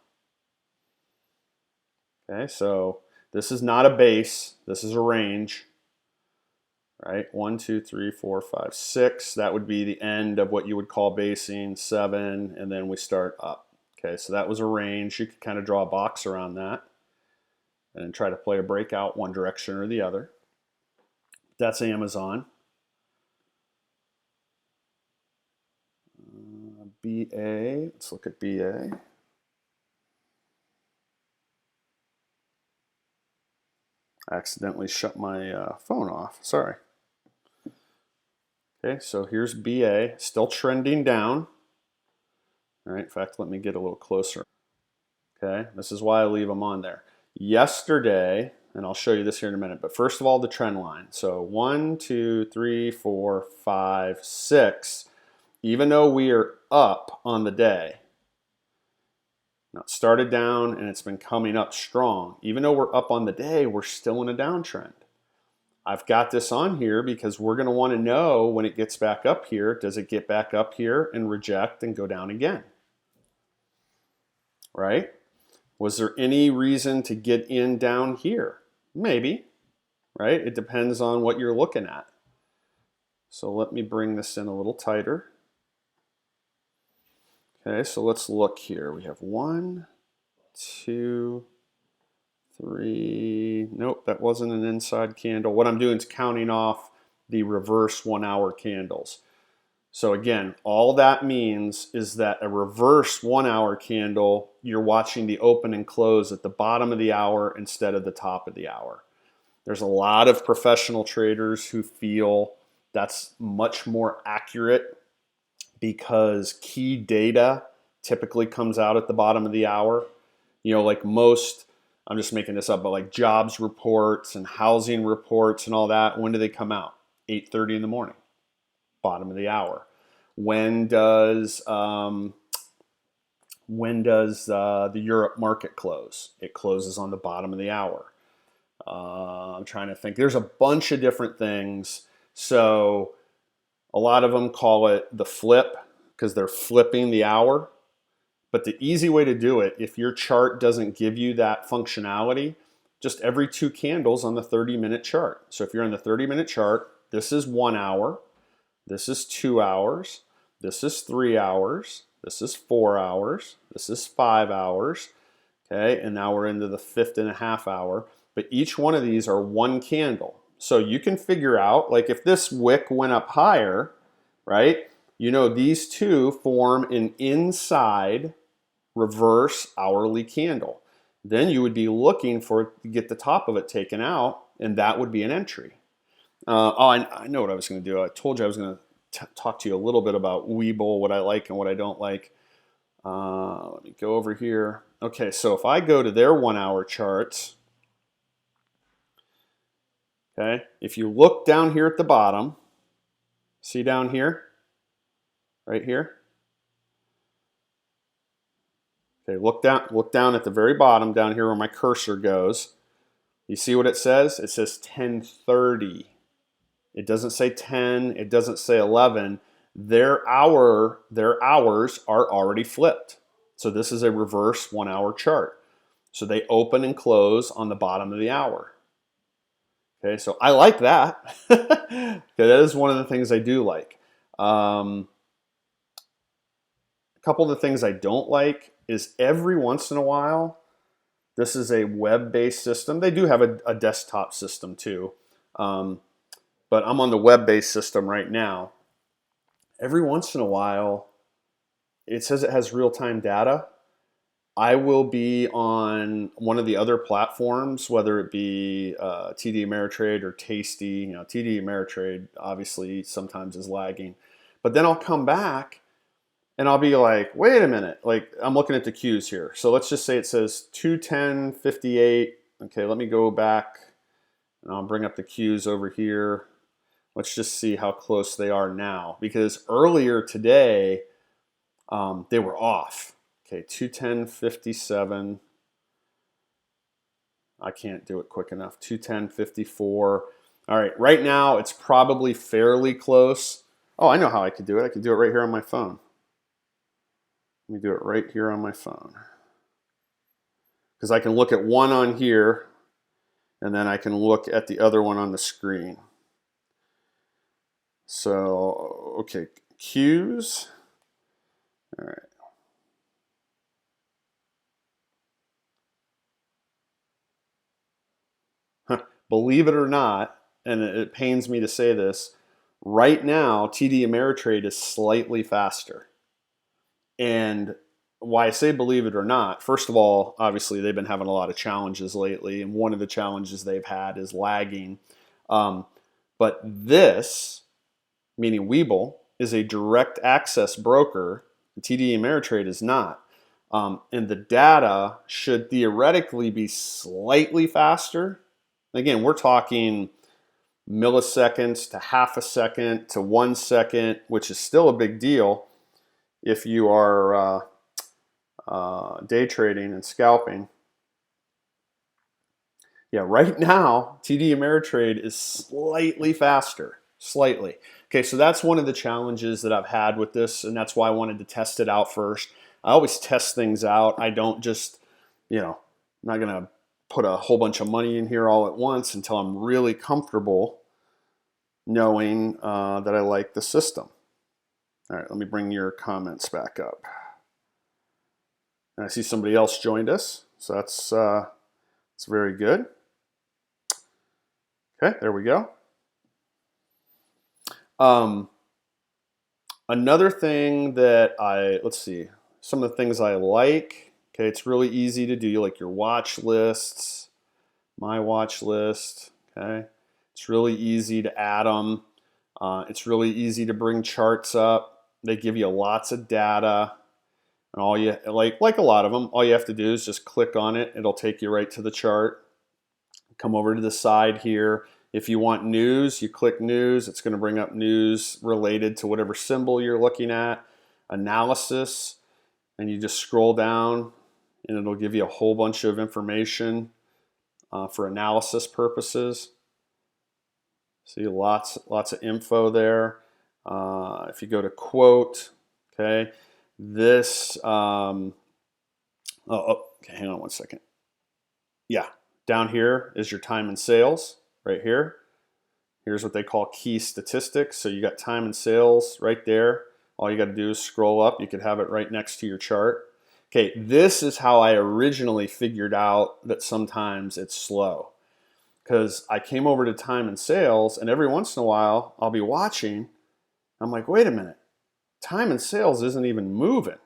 Okay, so this is not a base, this is a range. Right, 1, 2, 3, 4, 5, 6. That would be the end of what you would call basing. 7, and then we start up. Okay, so that was a range. You could kind of draw a box around that and try to play a breakout one direction or the other. That's Amazon. BA, let's look at BA. I accidentally shut my phone off, sorry. Okay, so here's BA, still trending down. All right, in fact, let me get a little closer. Okay, this is why I leave them on there. Yesterday, and I'll show you this here in a minute, but first of all, the trend line. So 1, 2, 3, 4, 5, 6. Even though we are up on the day, now it started down and it's been coming up strong. Even though we're up on the day, we're still in a downtrend. I've got this on here because we're going to want to know when it gets back up here, does it get back up here and reject and go down again? Right? Was there any reason to get in down here? Maybe, right? It depends on what you're looking at. So let me bring this in a little tighter. Okay, so let's look here. We have 1, 2, 3. Nope, that wasn't an inside candle. What I'm doing is counting off the reverse 1 hour candles. So again, all that means is that a reverse 1 hour candle, you're watching the open and close at the bottom of the hour instead of the top of the hour. There's a lot of professional traders who feel that's much more accurate because key data typically comes out at the bottom of the hour. You know, like most, I'm just making this up, but like jobs reports and housing reports and all that, when do they come out? 8:30 in the morning, bottom of the hour. When does the Europe market close? It closes on the bottom of the hour. I'm trying to think. There's a bunch of different things. So a lot of them call it the flip because they're flipping the hour. But the easy way to do it, if your chart doesn't give you that functionality, just every 2 candles on the 30-minute chart. So if you're on the 30-minute chart, this is 1 hour, this is 2 hours, this is 3 hours, this is 4 hours, this is 5 hours, okay? And now we're into the 5.5 hour. But each one of these are 1 candle. So you can figure out, like if this wick went up higher, right? You know these two form an inside reverse hourly candle. Then you would be looking for to get the top of it taken out, and that would be an entry. I know what I was going to do. I told you I was going to talk to you a little bit about Webull, what I like and what I don't like. Let me go over here. Okay, so if I go to their 1 hour charts, okay, if you look down here at the bottom, see down here, right here. Okay, look down at the very bottom, down here where my cursor goes. You see what it says? It says 10:30. It doesn't say 10, it doesn't say 11. Their hours are already flipped. So this is a reverse 1 hour chart. So they open and close on the bottom of the hour. Okay, so I like that. Okay, that is one of the things I do like. A couple of the things I don't like is every once in a while, this is a web-based system. They do have a desktop system too. But I'm on the web-based system right now. Every once in a while, it says it has real-time data. I will be on one of the other platforms, whether it be TD Ameritrade or Tasty. You know, TD Ameritrade obviously sometimes is lagging. But then I'll come back and I'll be like, wait a minute. Like I'm looking at the cues here. So let's just say it says 210.58. Okay, let me go back and I'll bring up the cues over here. Let's just see how close they are now. Because earlier today, they were off. Okay, 210.57. I can't do it quick enough. 210.54. All right, right now it's probably fairly close. Oh, I know how I could do it. I could do it right here on my phone. Let me do it right here on my phone. Because I can look at one on here, and then I can look at the other one on the screen. So, okay, cues. All right. Believe it or not, and it pains me to say this, right now TD Ameritrade is slightly faster. And why I say believe it or not, first of all, obviously they've been having a lot of challenges lately, and one of the challenges they've had is lagging. But this meaning Webull, is a direct access broker. TD Ameritrade is not. And the data should theoretically be slightly faster. Again, we're talking milliseconds to half a second to 1 second, which is still a big deal if you are day trading and scalping. Yeah, right now, TD Ameritrade is slightly faster, slightly. Okay, so that's one of the challenges that I've had with this, and that's why I wanted to test it out first. I always test things out. I don't just, I'm not going to put a whole bunch of money in here all at once until I'm really comfortable knowing that I like the system. All right, let me bring your comments back up. And I see somebody else joined us, so that's very good. Okay, there we go. Another thing that let's see, some of the things I like. Okay, it's really easy to do. You like your watch lists, my watch list. Okay, it's really easy to add them. It's really easy to bring charts up. They give you lots of data, and all you like a lot of them. All you have to do is just click on it. It'll take you right to the chart. Come over to the side here. If you want news, you click news. It's going to bring up news related to whatever symbol you're looking at. Analysis, and you just scroll down, and it'll give you a whole bunch of information for analysis purposes. See, lots of info there. If you go to quote, okay, this. Okay, hang on one second. Yeah. Down here is your time and sales right here. Here's what they call key statistics. So you got time and sales right there. All you got to do is scroll up. You could have it right next to your chart. Okay, this is how I originally figured out that sometimes it's slow. Because I came over to time and sales, and every once in a while I'll be watching. I'm like, wait a minute, time and sales isn't even moving,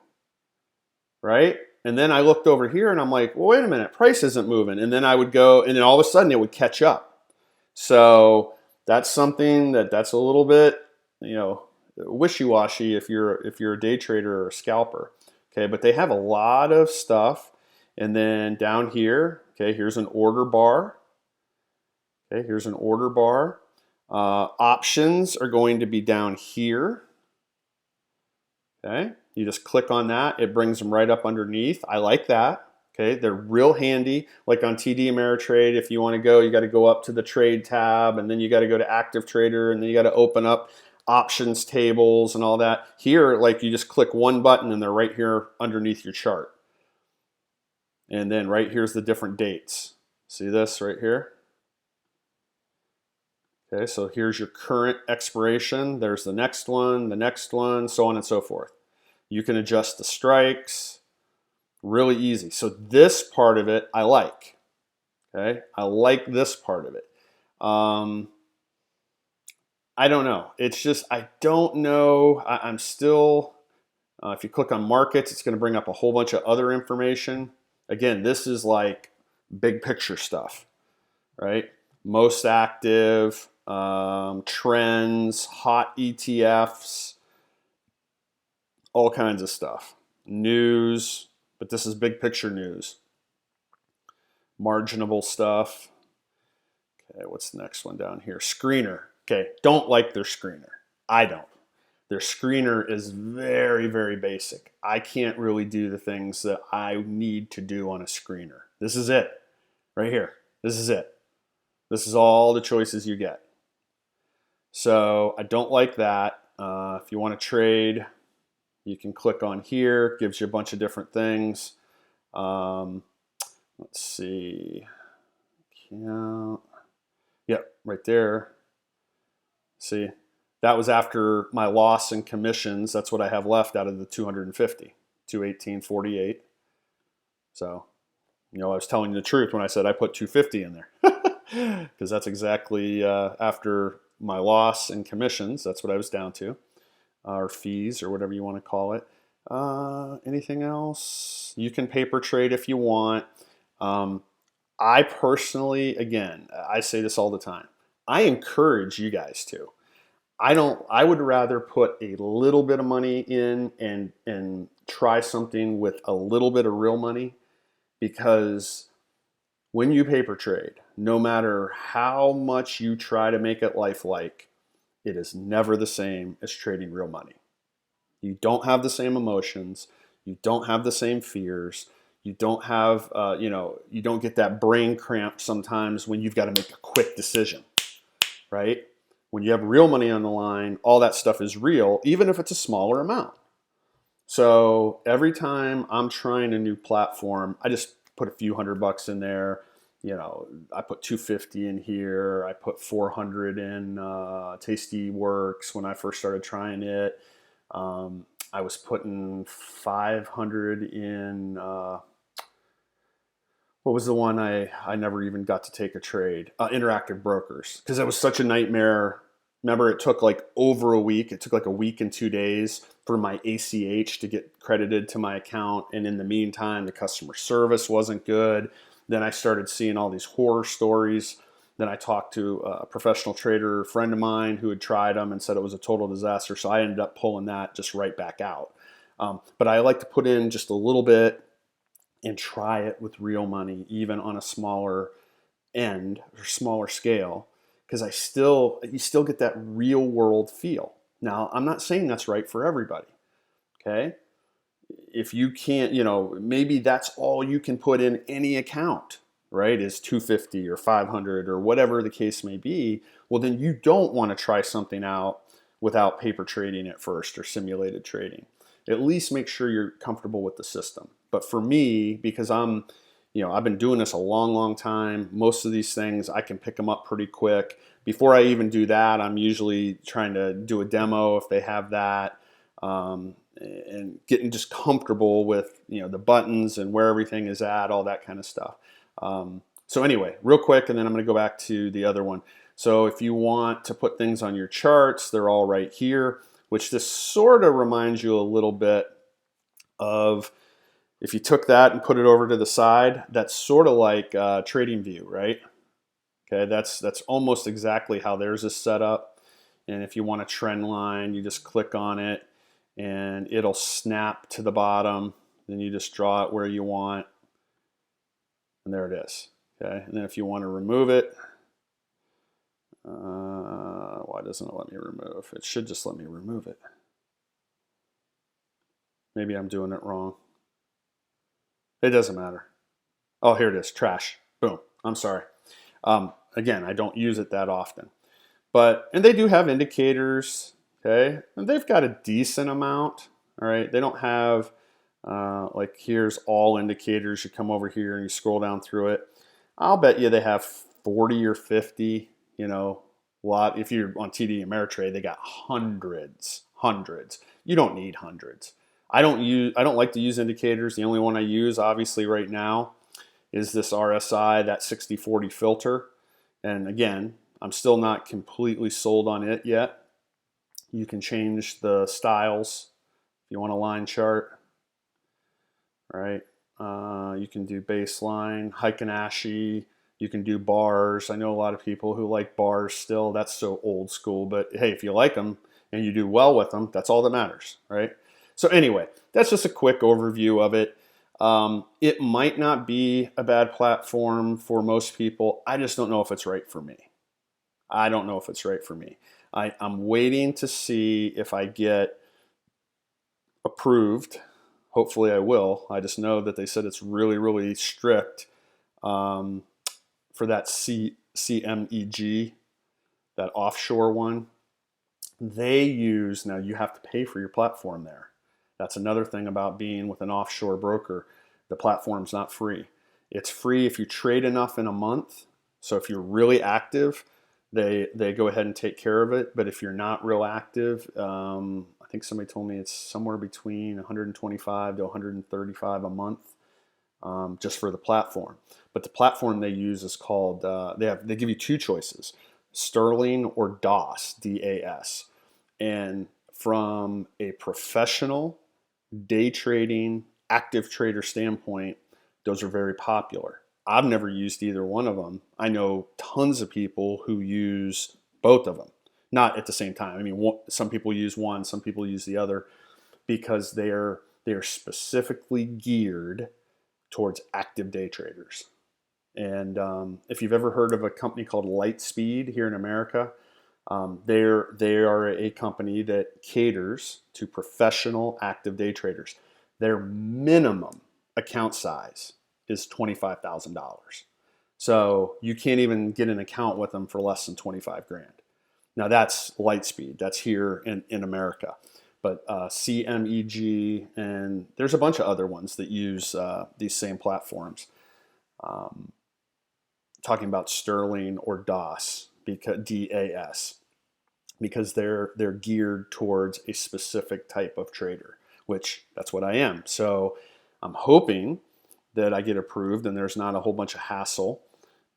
right? And then I looked over here and I'm like, well, wait a minute, price isn't moving. And then I would go, and then all of a sudden it would catch up. So that's something that's a little bit, wishy-washy if you're a day trader or a scalper. Okay, but they have a lot of stuff. And then down here, okay, here's an order bar. Okay, here's an order bar. Options are going to be down here. Okay, you just click on that. It brings them right up underneath. I like that. Okay, they're real handy. Like on TD Ameritrade, if you want to go, you got to go up to the trade tab, and then you got to go to active trader, and then you got to open up options tables and all that. Here, like, you just click one button and they're right here underneath your chart. And then right here's the different dates. See this right here? Okay, so here's your current expiration. There's the next one, so on and so forth. You can adjust the strikes. Really easy. So this part of it I like. Okay, I like this part of it. I don't know. It's just, I don't know. I'm still, if you click on markets, it's going to bring up a whole bunch of other information. Again, this is like big picture stuff, right? Most active, trends, hot ETFs, all kinds of stuff. News, but this is big picture news. Marginable stuff. Okay, what's the next one down here? Screener. Okay, don't like their screener. I don't. Their screener is very, very basic. I can't really do the things that I need to do on a screener. This is it, right here. This is it. This is all the choices you get. So I don't like that. If you want to trade, you can click on here. It gives you a bunch of different things. Let's see. Count. Yep, right there. See, that was after my loss in commissions. That's what I have left out of the 250, 218.48. So, I was telling you the truth when I said I put 250 in there, because that's exactly after my loss in commissions. That's what I was down to, or fees, or whatever you want to call it. Anything else? You can paper trade if you want. I personally, again, I say this all the time. I encourage you guys to. I would rather put a little bit of money in and try something with a little bit of real money, because when you paper trade, no matter how much you try to make it lifelike, it is never the same as trading real money. You don't have the same emotions. You don't have the same fears. You don't have, you don't get that brain cramp sometimes when you've got to make a quick decision, right? When you have real money on the line, all that stuff is real, even if it's a smaller amount. So every time I'm trying a new platform, I just put a few $100 in there. I put 250 in here. I put 400 in Tasty Works when I first started trying it. I was putting 500 in, what was the one I never even got to take a trade? Interactive Brokers, because that was such a nightmare. Remember, it took like over a week. It took like a week and 2 days for my ACH to get credited to my account. And in the meantime, the customer service wasn't good. Then I started seeing all these horror stories. Then I talked to a professional trader friend of mine who had tried them and said it was a total disaster. So I ended up pulling that just right back out. But I like to put in just a little bit and try it with real money, even on a smaller end or smaller scale, because you still get that real world feel. Now, I'm not saying that's right for everybody. Okay. If you can't, maybe that's all you can put in any account, right? Is 250 or 500 or whatever the case may be. Well, then you don't want to try something out without paper trading at first or simulated trading. At least make sure you're comfortable with the system. But for me, because I've been doing this a long, long time, most of these things I can pick them up pretty quick. Before I even do that, I'm usually trying to do a demo if they have that, and getting just comfortable with the buttons and where everything is at, all that kind of stuff. So anyway, real quick, and then I'm going to go back to the other one. So if you want to put things on your charts, they're all right here, which this sort of reminds you a little bit of, if you took that and put it over to the side, that's sort of like TradingView, right? Okay, that's almost exactly how theirs is set up. And if you want a trend line, you just click on it and it'll snap to the bottom. Then you just draw it where you want, and there it is. Okay, and then if you want to remove it, why doesn't it let me remove? It should just let me remove it. Maybe I'm doing it wrong. It doesn't matter. Oh, here it is, trash. Boom, I'm sorry. Again, I don't use it that often. And they do have indicators, okay? And they've got a decent amount, all right? They don't have, like here's all indicators. You come over here and you scroll down through it. I'll bet you they have 40 or 50, a lot. If you're on TD Ameritrade, they got hundreds. You don't need hundreds. I don't like to use indicators. The only one I use, obviously, right now is this RSI, that 60/40 filter. And again, I'm still not completely sold on it yet. You can change the styles if you want a line chart, right? You can do baseline, Heikin-Ashi. You can do bars. I know a lot of people who like bars still. That's so old school. But hey, if you like them and you do well with them, that's all that matters, right? So anyway, that's just a quick overview of it. It might not be a bad platform for most people. I just don't know if it's right for me. I'm waiting to see if I get approved. Hopefully I will. I just know that they said it's really, really strict for that CMEG, that offshore one. Now you have to pay for your platform there. That's another thing about being with an offshore broker. The platform's not free. It's free if you trade enough in a month. So if you're really active, they go ahead and take care of it. But if you're not real active, I think somebody told me it's somewhere between 125 to 135 a month, just for the platform. But the platform they use is called, they give you two choices, Sterling or DAS, DAS. And from a professional day trading, active trader standpoint, those are very popular. I've never used either one of them. I know tons of people who use both of them. Not at the same time. I mean, some people use one, some people use the other, because they're specifically geared towards active day traders. And if you've ever heard of a company called Lightspeed here in America, they are a company that caters to professional active day traders. Their minimum account size is $25,000. So you can't even get an account with them for less than 25 grand. Now that's Lightspeed. That's here in America. But CMEG, and there's a bunch of other ones that use these same platforms. Talking about Sterling or DAS, because they're geared towards a specific type of trader, which that's what I am. So I'm hoping that I get approved and there's not a whole bunch of hassle,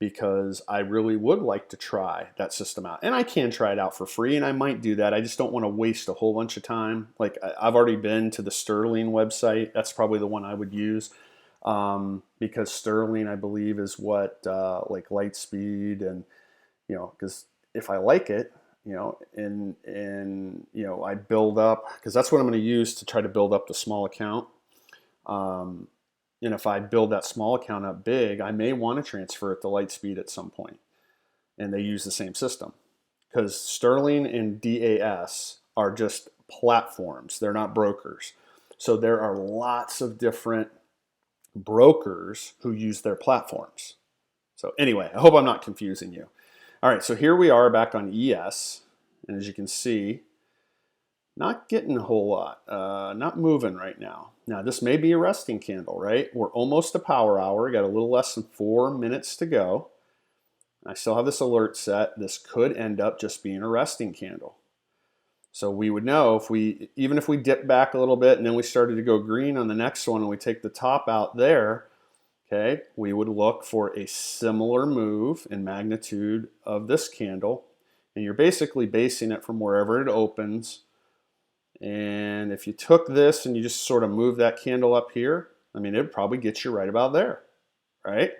because I really would like to try that system out. And I can try it out for free, and I might do that. I just don't want to waste a whole bunch of time. Like, I've already been to the Sterling website. That's probably the one I would use, because Sterling, I believe, is what like Lightspeed, and because if I like it, and I build up, because that's what I'm going to use to try to build up the small account. And if I build that small account up big, I may want to transfer it to Lightspeed at some point. And they use the same system, because Sterling and DAS are just platforms. They're not brokers. So there are lots of different brokers who use their platforms. So anyway, I hope I'm not confusing you. All right, so here we are back on ES. And as you can see, not getting a whole lot, not moving right now. Now, this may be a resting candle, right? We're almost to power hour. Got a little less than 4 minutes to go. I still have this alert set. This could end up just being a resting candle. So we would know even if we dip back a little bit and then we started to go green on the next one and we take the top out there, okay, we would look for a similar move in magnitude of this candle. And you're basically basing it from wherever it opens. And if you took this and you just sort of move that candle up here, I mean, it would probably get you right about there, right?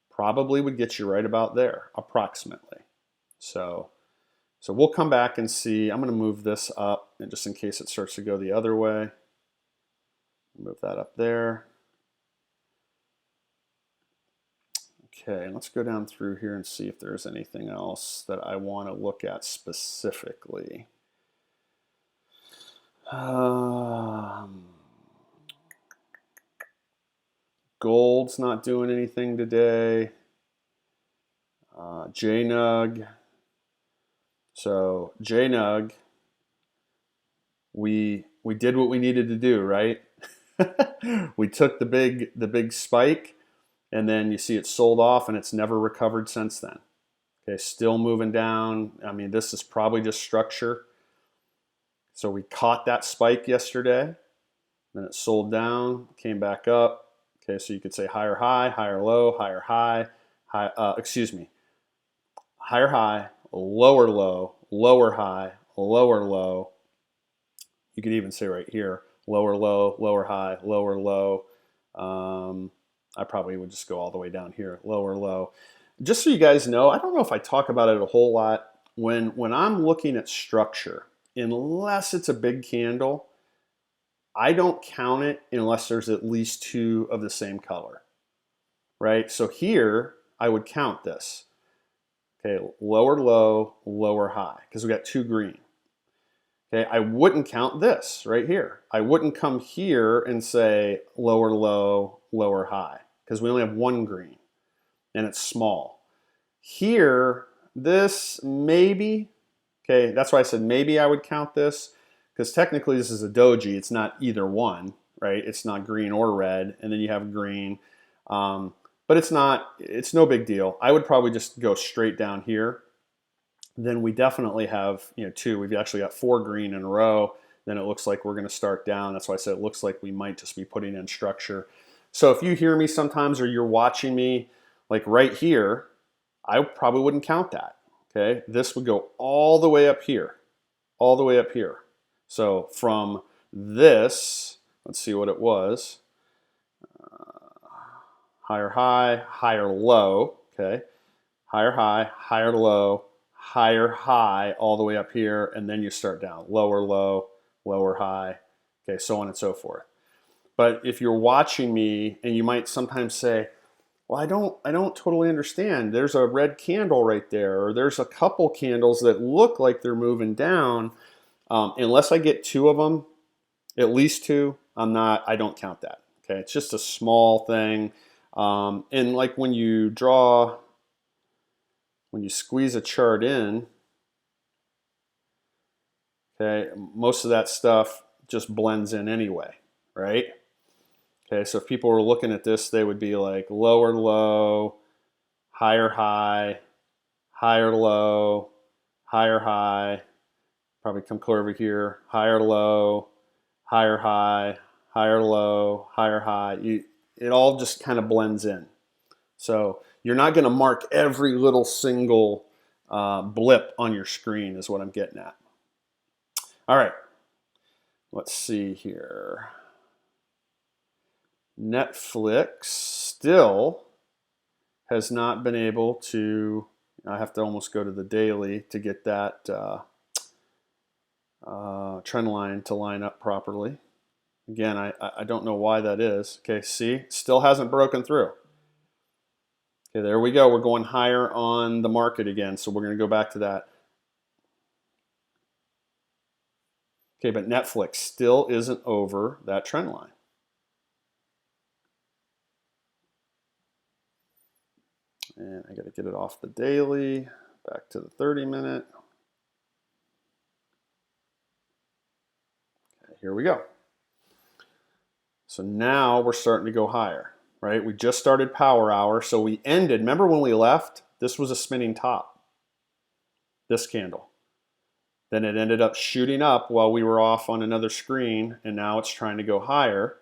Probably would get you right about there, approximately. So we'll come back and see. I'm going to move this up, and just in case it starts to go the other way, move that up there. Okay, let's go down through here and see if there's anything else that I want to look at specifically. Gold's not doing anything today. JNUG. So JNUG, we did what we needed to do, right? We took the big spike, and then you see it sold off, and it's never recovered since then. Okay, still moving down. I mean, this is probably just structure. So we caught that spike yesterday, then it sold down, came back up. Okay, so you could say higher high, higher low, higher high, higher high, lower low, lower high, lower low. You could even say right here, lower low, lower high, lower low. I probably would just go all the way down here, lower low. Just so you guys know, I don't know if I talk about it a whole lot. When I'm looking at structure, unless it's a big candle, I don't count it unless there's at least two of the same color, right? So here, I would count this. Okay, lower low, lower high, because we got two green. Okay, I wouldn't count this right here. I wouldn't come here and say lower low, lower high, because we only have one green, and it's small. Here, this maybe, okay, that's why I said maybe I would count this, because technically this is a doji. It's not either one, right? It's not green or red, and then you have green. But it's no big deal. I would probably just go straight down here. Then we definitely have, two. We've actually got 4 green in a row. Then it looks like we're going to start down. That's why I said it looks like we might just be putting in structure. So if you hear me sometimes, or you're watching me, like right here, I probably wouldn't count that. Okay, this would go all the way up here, all the way up here. So from this, let's see what it was. Higher high, higher low. Okay, higher high, higher low, higher high all the way up here, and then you start down. Lower low, lower high, okay, so on and so forth. But if you're watching me, and you might sometimes say, well, I don't totally understand. There's a red candle right there, or there's a couple candles that look like they're moving down. Unless I get two of them, at least two, I don't count that. Okay, it's just a small thing. And like when you squeeze a chart in, okay, most of that stuff just blends in anyway, right? Okay, so if people were looking at this, they would be like lower low, higher high, higher low, higher high, probably come clear over here, higher low, higher high, higher low, higher high. It all just kind of blends in. So you're not going to mark every little single blip on your screen is what I'm getting at. All right, let's see here. Netflix still has not been able to, I have to almost go to the daily to get that trend line to line up properly. Again, I don't know why that is. Okay, see, still hasn't broken through. Okay, there we go. We're going higher on the market again, so we're going to go back to that. Okay, but Netflix still isn't over that trend line. And I got to get it off the daily, back to the 30-minute. Okay, here we go. So now we're starting to go higher, right? We just started power hour, so we ended, remember when we left, this was a spinning top, this candle. Then it ended up shooting up while we were off on another screen, and now it's trying to go higher.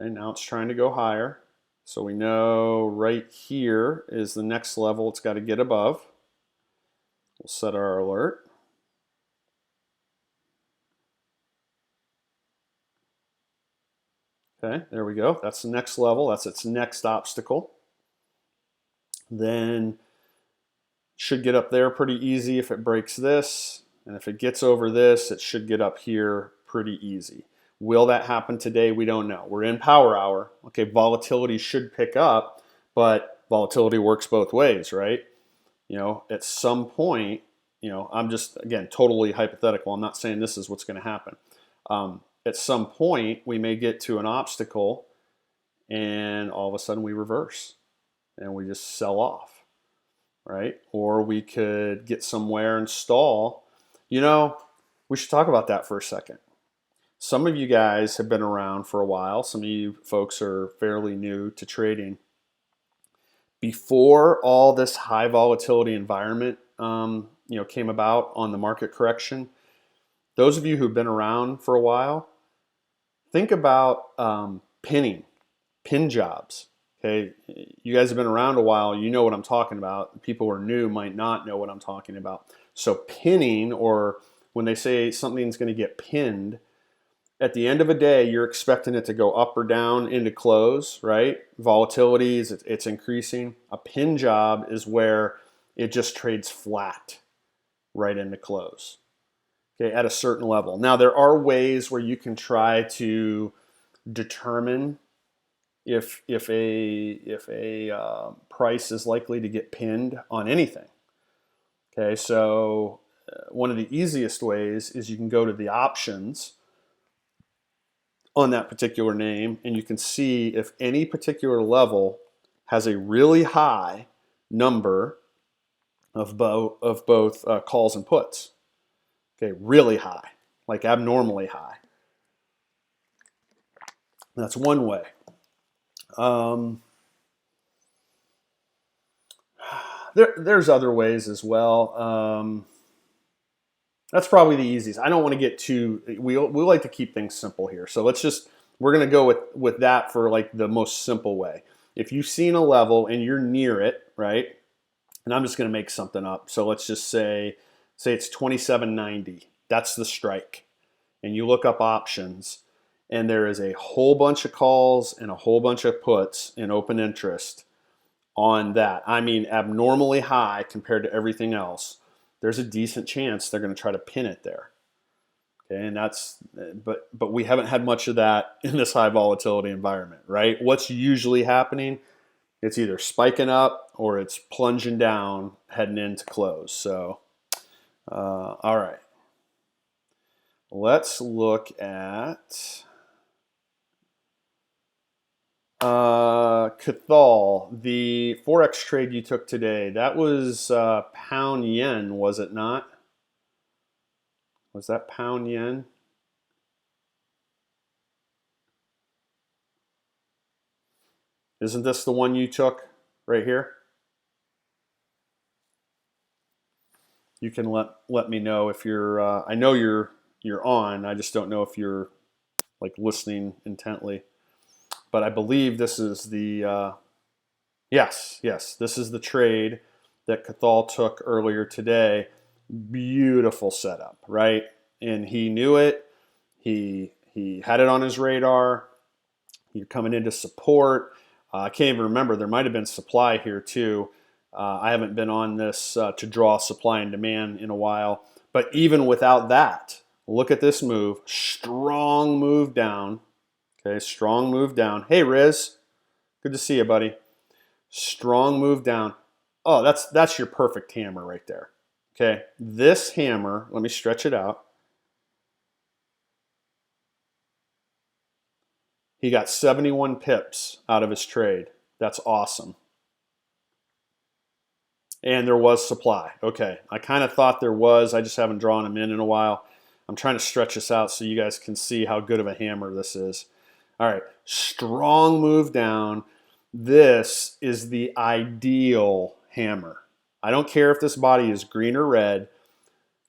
Okay, now it's trying to go higher. So we know right here is the next level it's got to get above. We'll set our alert. Okay, there we go. That's the next level. That's its next obstacle. Then should get up there pretty easy if it breaks this. And if it gets over this, it should get up here pretty easy. Will that happen today? We don't know. We're in power hour. Okay, volatility should pick up, but volatility works both ways, right? You know, at some point, you know, I'm just, again, totally hypothetical. I'm not saying this is what's going to happen. At some point, we may get to an obstacle and all of a sudden we reverse and we just sell off, right? Or we could get somewhere and stall. You know, we should talk about that for a second. Some of you guys have been around for a while. Some of you folks are fairly new to trading. Before all this high volatility environment came about on the market correction, those of you who've been around for a while, think about pin jobs. Okay, you guys have been around a while, you know what I'm talking about. People who are new might not know what I'm talking about. So pinning, or when they say something's going to get pinned, at the end of a day, you're expecting it to go up or down into close, right? Volatility is it's increasing. A pin job is where it just trades flat right into close, okay, at a certain level. Now, there are ways where you can try to determine if a price is likely to get pinned on anything. Okay, so one of the easiest ways is you can go to the options on that particular name, and you can see if any particular level has a really high number of both calls and puts. Okay, really high, like abnormally high. That's one way. There's other ways as well. That's probably the easiest. I don't want to get too, we like to keep things simple here. So we're going to go with that for like the most simple way. If you've seen a level and you're near it, right? And I'm just going to make something up. So let's just say it's 27.90. That's the strike. And you look up options and there is a whole bunch of calls and a whole bunch of puts in open interest on that. I mean, abnormally high compared to everything else. There's a decent chance they're going to try to pin it there. Okay, and but we haven't had much of that in this high volatility environment, right? What's usually happening? It's either spiking up or it's plunging down heading into close. So, all right. Let's look at Cathal, the forex trade you took today. That was pound yen, was it not? Was that pound yen? Isn't this the one you took right here? You can let me know if you're. I know you're on. I just don't know if you're like listening intently. But I believe this is the. Yes, this is the trade that Cathal took earlier today. Beautiful setup, right? And he knew it. He had it on his radar. You're coming into support. I can't even remember. There might have been supply here too. I haven't been on this to draw supply and demand in a while. But even without that, look at this move. Strong move down. Okay, strong move down. Hey, Riz. Good to see you, buddy. Strong move down. Oh, that's your perfect hammer right there. Okay, this hammer, let me stretch it out. He got 71 pips out of his trade. That's awesome. And there was supply. Okay, I kind of thought there was. I just haven't drawn them in a while. I'm trying to stretch this out so you guys can see how good of a hammer this is. All right, strong move down. This is the ideal hammer. I don't care if this body is green or red.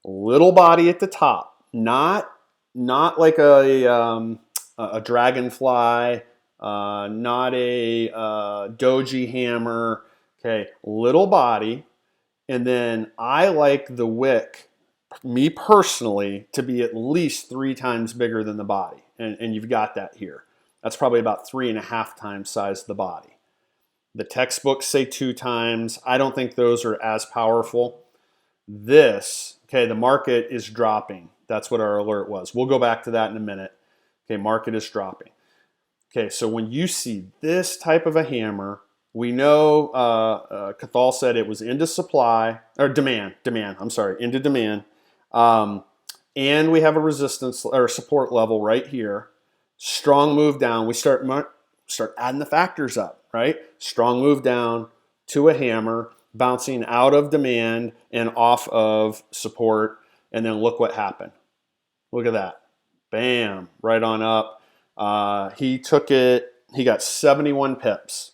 Little body at the top, not like a dragonfly, not a doji hammer. Okay, little body, and then I like the wick, me personally, to be at least 3 times bigger than the body, and you've got that here. That's probably about 3.5 times size of the body. The textbooks say 2 times. I don't think those are as powerful. This, okay, the market is dropping. That's what our alert was. We'll go back to that in a minute. Okay, market is dropping. Okay, so when you see this type of a hammer, we know Cathal said it was into supply, or demand, into demand. And we have a resistance or support level right here. Strong move down. We start adding the factors up, right? Strong move down to a hammer, bouncing out of demand and off of support. And then look what happened. Look at that. Bam, right on up. He took it, he got 71 pips.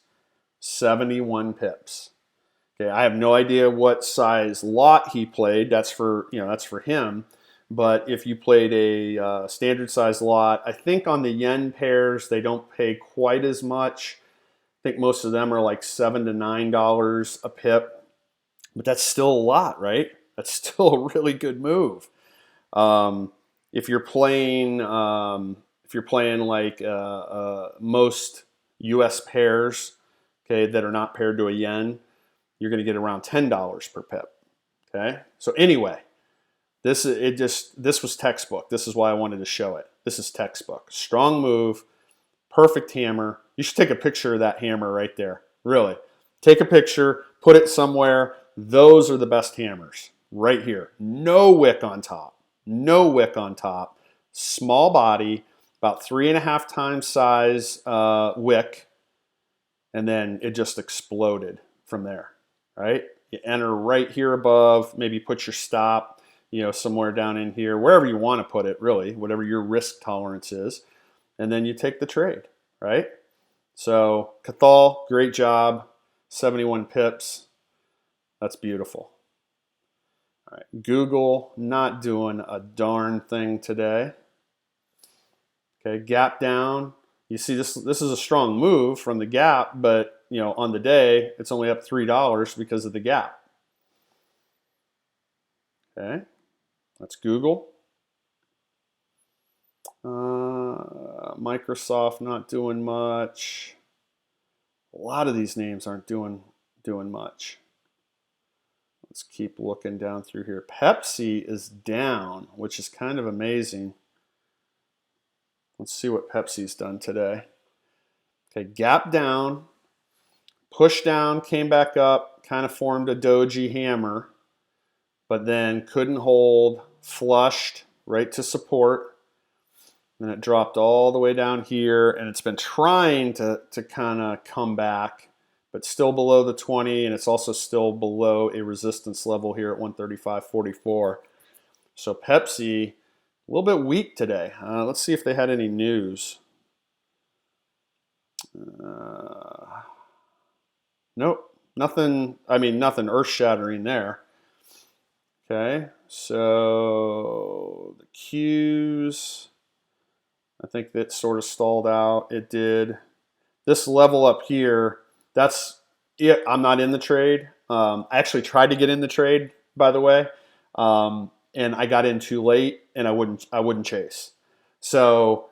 71 pips. Okay, I have no idea what size lot he played. That's for him. But if you played a standard size lot, I think on the yen pairs they don't pay quite as much. I think most of them are like $7 to $9 a pip, but that's still a lot, right? That's still a really good move. If you're playing like most U.S. pairs, okay, that are not paired to a yen, you're going to get around $10 per pip. Okay, so anyway, this was textbook. This is why I wanted to show it. This is textbook. Strong move, perfect hammer. You should take a picture of that hammer right there. Really, take a picture, put it somewhere. Those are the best hammers right here. No wick on top. No wick on top. Small body, about 3.5 times size wick, and then it just exploded from there, right? You enter right here above, maybe put your stop, somewhere down in here, wherever you want to put it, really, whatever your risk tolerance is, and then you take the trade, right? So Cathal, great job, 71 pips. That's beautiful. All right, Google not doing a darn thing today. Okay, gap down. You see this is a strong move from the gap, but on the day it's only up $3 because of the gap. Okay, that's Google. Microsoft not doing much. A lot of these names aren't doing doing much. Let's keep looking down through here. Pepsi is down, which is kind of amazing. Let's see what Pepsi's done today. Okay, gap down, push down, came back up, kind of formed a doji hammer, but then couldn't hold, flushed right to support. Then it dropped all the way down here, and it's been trying to kind of come back, but still below the 20, and it's also still below a resistance level here at 135.44. So Pepsi, a little bit weak today. Let's see if they had any news. Nope, nothing. I mean, nothing earth-shattering there. Okay, so the Qs, I think that sort of stalled out. It did. This level up here, that's it. I'm not in the trade. I actually tried to get in the trade, by the way, and I got in too late, and I wouldn't chase. So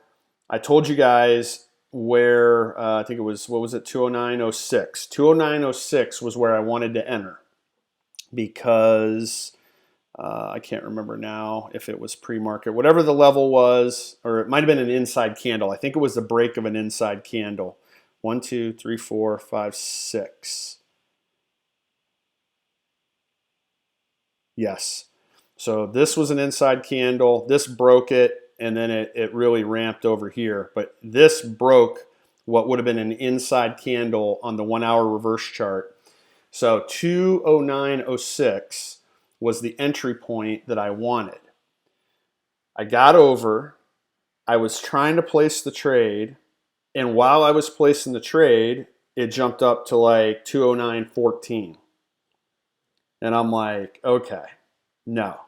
I told you guys where I think it was, what was it, 209.06. 209.06 was where I wanted to enter because I can't remember now if it was pre-market, whatever the level was, or it might have been an inside candle. I think it was the break of an inside candle. 1, 2, 3, 4, 5, 6. Yes. So this was an inside candle. This broke it, and then it really ramped over here. But this broke what would have been an inside candle on the 1 hour reverse chart. So 209.06 was the entry point that I wanted. I got over. I was trying to place the trade. And while I was placing the trade, it jumped up to like 209.14. And I'm like, okay, no.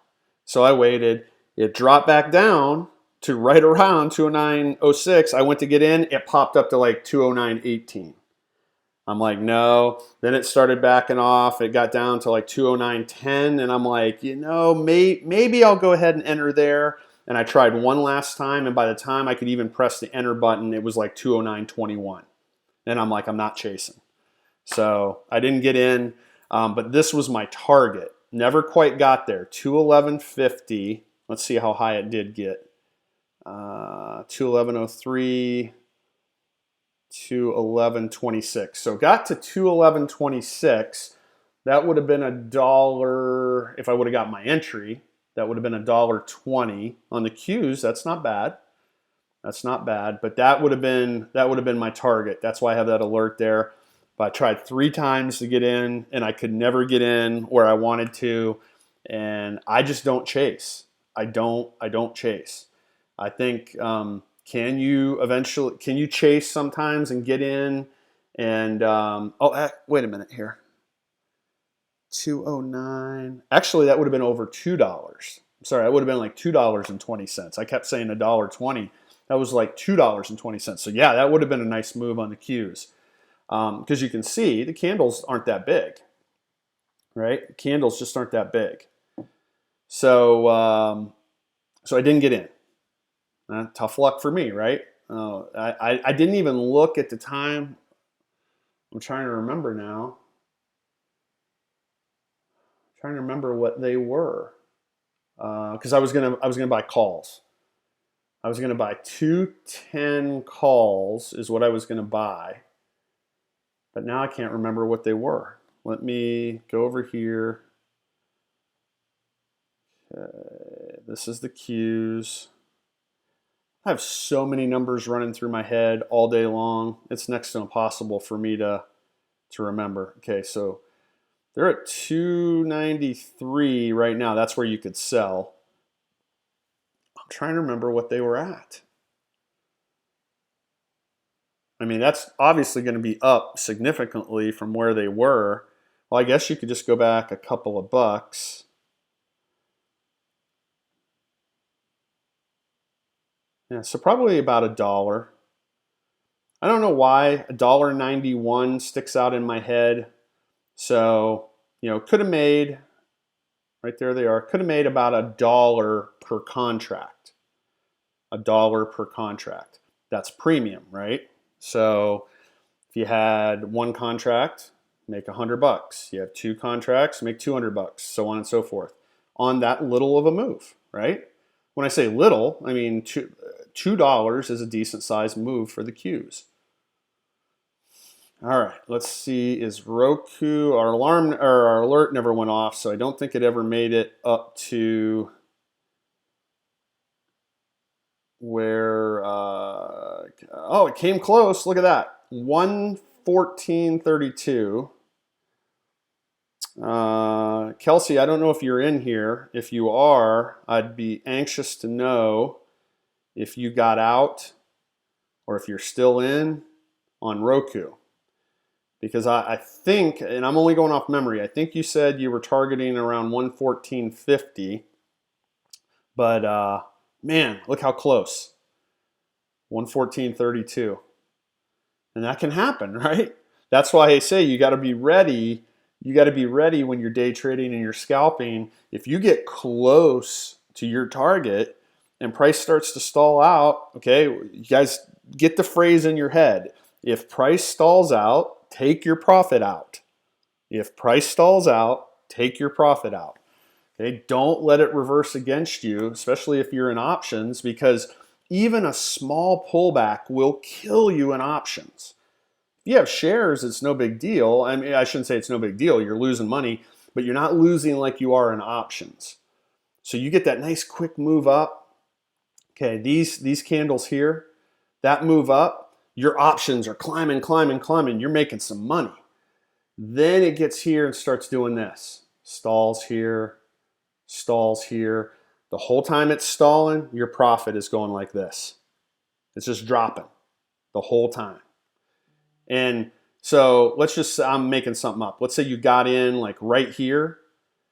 So I waited. It dropped back down to right around 209.06. I went to get in. It popped up to like 209.18. I'm like, no. Then it started backing off. It got down to like 209.10. And I'm like, maybe I'll go ahead and enter there. And I tried one last time, and by the time I could even press the enter button, it was like 209.21. And I'm like, I'm not chasing. So I didn't get in, but this was my target. Never quite got there. 211.50. Let's see how high it did get. 211.03, 211.26. So got to 211.26. That would have been $1 if I would have got my entry. That would have been $1.20 on the Qs. That's not bad. That's not bad. But that would have been my target. That's why I have that alert there. But I tried 3 times to get in, and I could never get in where I wanted to. And I just don't chase. I don't chase. I think can you chase sometimes and get in? And wait a minute here. 209. Actually, that would have been over $2. Sorry, that would have been like $2.20. I kept saying $1.20. That was like $2.20. So yeah, that would have been a nice move on the Qs. Because you can see the candles aren't that big, right? Candles just aren't that big. So I didn't get in. Tough luck for me, right? I didn't even look at the time. I'm trying to remember now. Trying to remember what they were, because I was gonna buy calls. I was gonna buy 210 calls is what I was gonna buy, but now I can't remember what they were. Let me go over here. Okay, this is the Qs. I have so many numbers running through my head all day long. It's next to impossible for me to remember. Okay, so they're at 293 right now. That's where you could sell. I'm trying to remember what they were at. I mean, that's obviously going to be up significantly from where they were. Well, I guess you could just go back a couple of bucks. Yeah, so probably about $1. I don't know why $1.91 sticks out in my head. So, could have made, right there they are, could have made about $1 per contract. $1 per contract. That's premium, right? So if you had one contract, make $100. You have 2 contracts, make $200, so on and so forth, on that little of a move, right? When I say little, I mean $2 is a decent sized move for the Qs. All right, let's see, is Roku, our alarm or our alert never went off, so I don't think it ever made it up to where, oh, it came close, look at that, 114.32. Kelsey, I don't know if you're in here. If you are, I'd be anxious to know if you got out or if you're still in on Roku. Because I think, and I'm only going off memory, I think you said you were targeting around 114.50. But man, look how close. 114.32. And that can happen, right? That's why I say you got to be ready. You got to be ready when you're day trading and you're scalping. If you get close to your target and price starts to stall out, okay, you guys get the phrase in your head. If price stalls out, take your profit out. If price stalls out, take your profit out. Okay, don't let it reverse against you, especially if you're in options, because even a small pullback will kill you in options. If you have shares, it's no big deal. I mean, I shouldn't say it's no big deal. You're losing money, but you're not losing like you are in options. So you get that nice quick move up. Okay, these candles here, that move up, your options are climbing, climbing, climbing. You're making some money. Then it gets here and starts doing this. Stalls here, stalls here. The whole time it's stalling, your profit is going like this. It's just dropping the whole time. And so let's just, I'm making something up. Let's say you got in like right here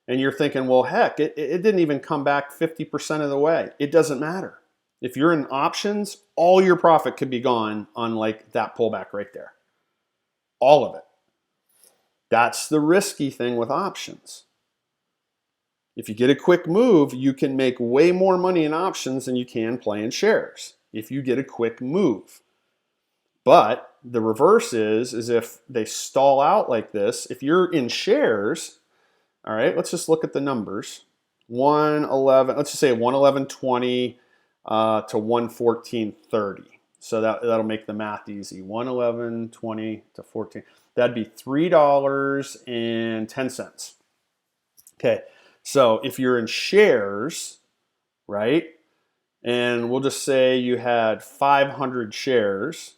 and you're thinking, well, heck, it didn't even come back 50% of the way. It doesn't matter. If you're in options, all your profit could be gone on like that pullback right there. All of it. That's the risky thing with options. If you get a quick move, you can make way more money in options than you can playing shares if you get a quick move. But the reverse is if they stall out like this, if you're in shares, all right, let's just look at the numbers. 111, let's just say 111.20 to 114.30. So that'll make the math easy. 111.20 to 14. That'd be $3.10. Okay, so if you're in shares, right, and we'll just say you had 500 shares,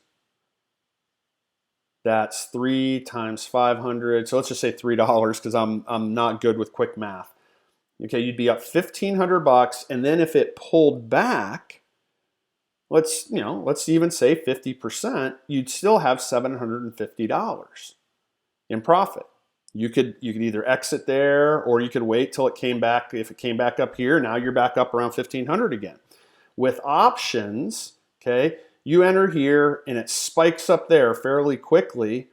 that's 3 times 500. So let's just say $3 because I'm not good with quick math. Okay, you'd be up $1,500, and then if it pulled back, let's even say 50%, you'd still have $750 in profit. You could either exit there or you could wait till it came back. If it came back up here, now you're back up around 1,500 again. With options, okay, you enter here and it spikes up there fairly quickly.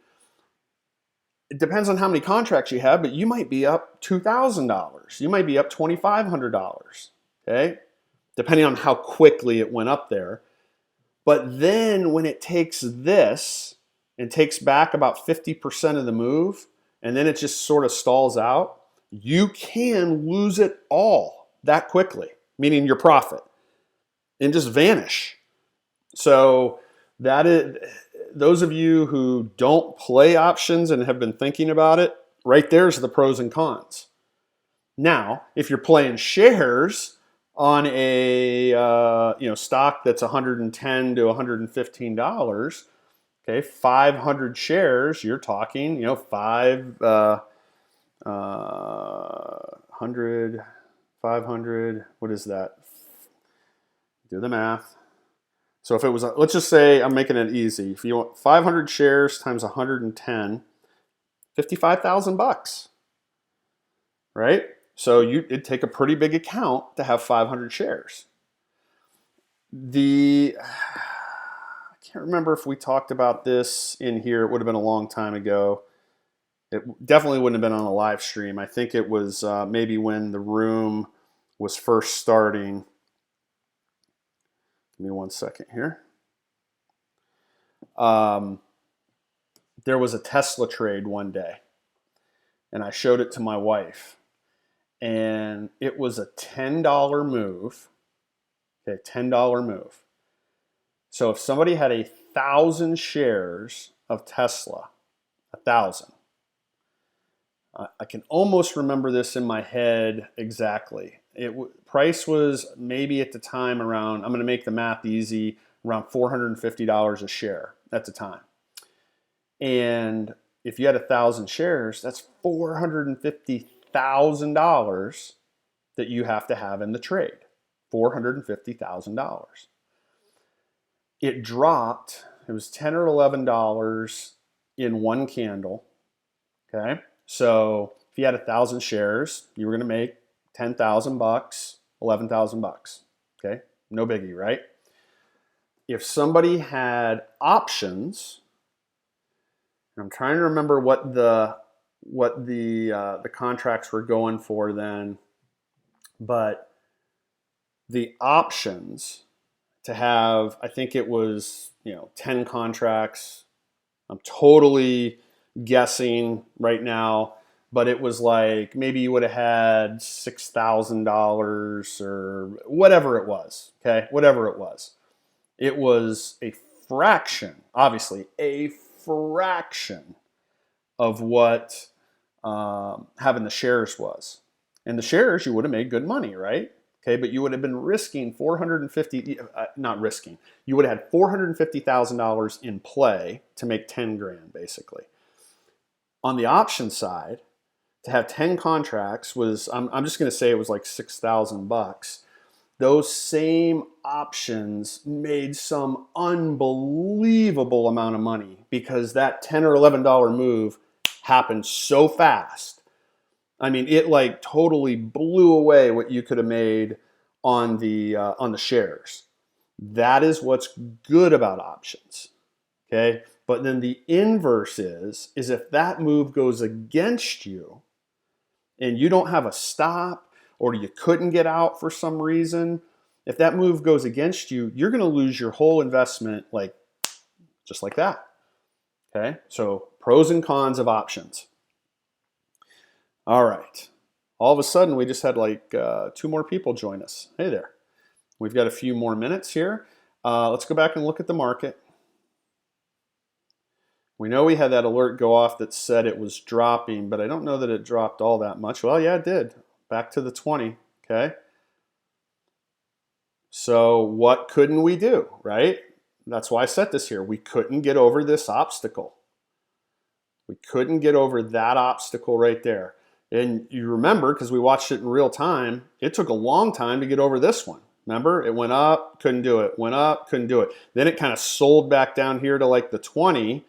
It depends on how many contracts you have, but you might be up $2,000. You might be up $2,500, okay? Depending on how quickly it went up there. But then when it takes this and takes back about 50% of the move, and then it just sort of stalls out, you can lose it all that quickly, meaning your profit, and just vanish. So that is, those of you who don't play options and have been thinking about it, right there's the pros and cons. Now, if you're playing shares on a stock that's $110 to $115, okay, 500 shares, you're talking, 500, what is that? Do the math. So if it was, let's just say, I'm making it easy. If you want 500 shares times 110, $55,000, right? So it'd take a pretty big account to have 500 shares. I can't remember if we talked about this in here. It would have been a long time ago. It definitely wouldn't have been on a live stream. I think it was maybe when the room was first starting. Give me 1 second here. There was a Tesla trade one day. and I showed it to my wife. And it was a $10 move. Okay, $10 move. So if somebody had 1,000 shares of Tesla, 1,000, I can almost remember this in my head exactly. Price was maybe at the time around, I'm going to make the math easy, around $450 a share at the time. And if you had 1,000 shares, that's $450,000 that you have to have in the trade. $450,000. It dropped. It was $10 or $11 in one candle. Okay, so if you had 1,000 shares, you were going to make $10,000, $11,000. Okay, no biggie, right? If somebody had options, I'm trying to remember what the contracts were going for then, but the options to have, I think it was 10 contracts. I'm totally guessing right now, but it was like maybe you would have had $6,000 or whatever it was. Okay, whatever it was. It was a fraction, obviously, a fraction of what having the shares was. And the shares, you would have made good money, right? Okay, but you would have been risking you would have had $450,000 in play to make 10 grand, basically. On the option side, to have 10 contracts was, I'm just going to say it was like $6,000. Those same options made some unbelievable amount of money because that $10 or $11 move happened so fast. I mean, it like totally blew away what you could have made on the shares. That is what's good about options. Okay, but then the inverse is if that move goes against you and you don't have a stop or you couldn't get out for some reason, if that move goes against you, you're going to lose your whole investment just like that. Okay, so pros and cons of options. All right. All of a sudden, we just had like 2 more people join us. Hey there. We've got a few more minutes here. Let's go back and look at the market. We know we had that alert go off that said it was dropping, but I don't know that it dropped all that much. Well, yeah, it did. Back to the 20, okay? So what couldn't we do, right? That's why I set this here. We couldn't get over this obstacle. We couldn't get over that obstacle right there. And you remember, because we watched it in real time, it took a long time to get over this one. Remember, it went up, couldn't do it, went up, couldn't do it. Then it kind of sold back down here to like the 20.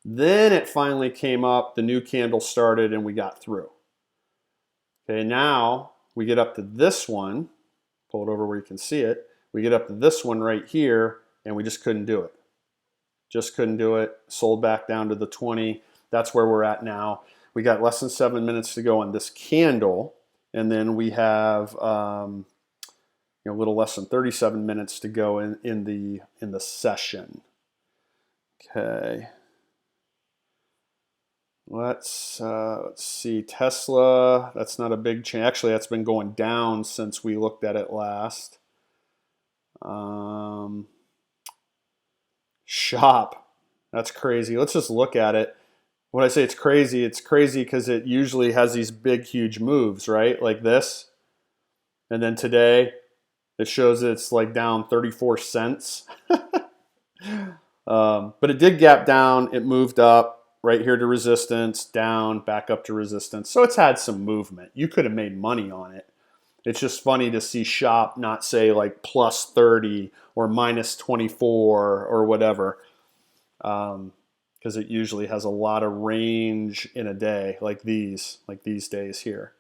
Then it finally came up, the new candle started, and we got through. Okay, now we get up to this one. Pull it over where you can see it. We get up to this one right here, and we just couldn't do it. Just couldn't do it. Sold back down to the 20. That's where we're at now. We got less than 7 minutes to go on this candle, and then we have a little less than 37 minutes to go in the session. Okay. Let's see. Tesla, that's not a big change. Actually, that's been going down since we looked at it last. Shop, that's crazy. Let's just look at it. When I say it's crazy because it usually has these big, huge moves, right? Like this. And then today, it shows it's like down 34 cents. But it did gap down. It moved up right here to resistance, down, back up to resistance. So it's had some movement. You could have made money on it. It's just funny to see Shop not say like plus 30 or minus 24 or whatever. Because it usually has a lot of range in a day, like these days here.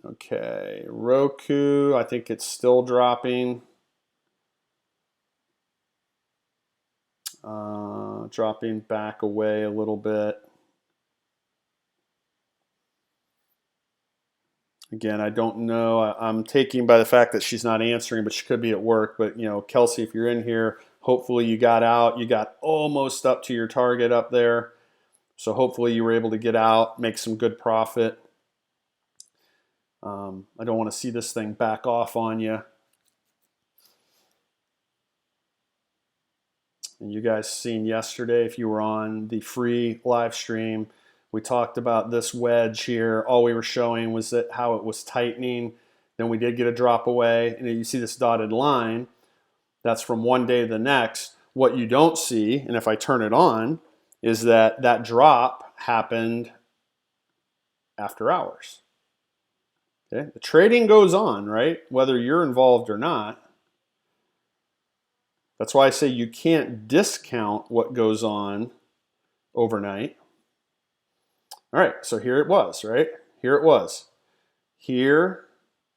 Okay, Roku, I think it's still dropping. Dropping back away a little bit. Again, I don't know. I'm taking by the fact that she's not answering, but she could be at work. But, Kelsey, if you're in here, hopefully you got out. You got almost up to your target up there. So hopefully you were able to get out, make some good profit. I don't want to see this thing back off on you. And you guys seen yesterday, if you were on the free live stream, we talked about this wedge here. All we were showing was that how it was tightening. Then we did get a drop away. And you see this dotted line. That's from one day to the next. What you don't see, and if I turn it on, is that that drop happened after hours. Okay? The trading goes on, right? Whether you're involved or not. That's why I say you can't discount what goes on overnight. All right, so here it was, right? Here it was. Here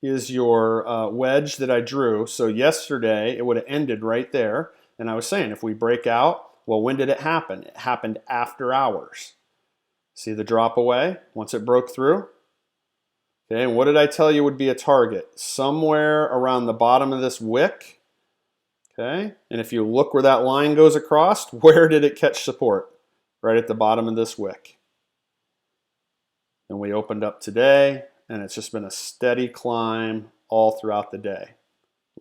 is your wedge that I drew. So yesterday, it would have ended right there. And I was saying, if we break out, well, when did it happen? It happened after hours. See the drop away once it broke through? Okay, and what did I tell you would be a target? Somewhere around the bottom of this wick. Okay, and if you look where that line goes across, where did it catch support? Right at the bottom of this wick. And we opened up today, and it's just been a steady climb all throughout the day.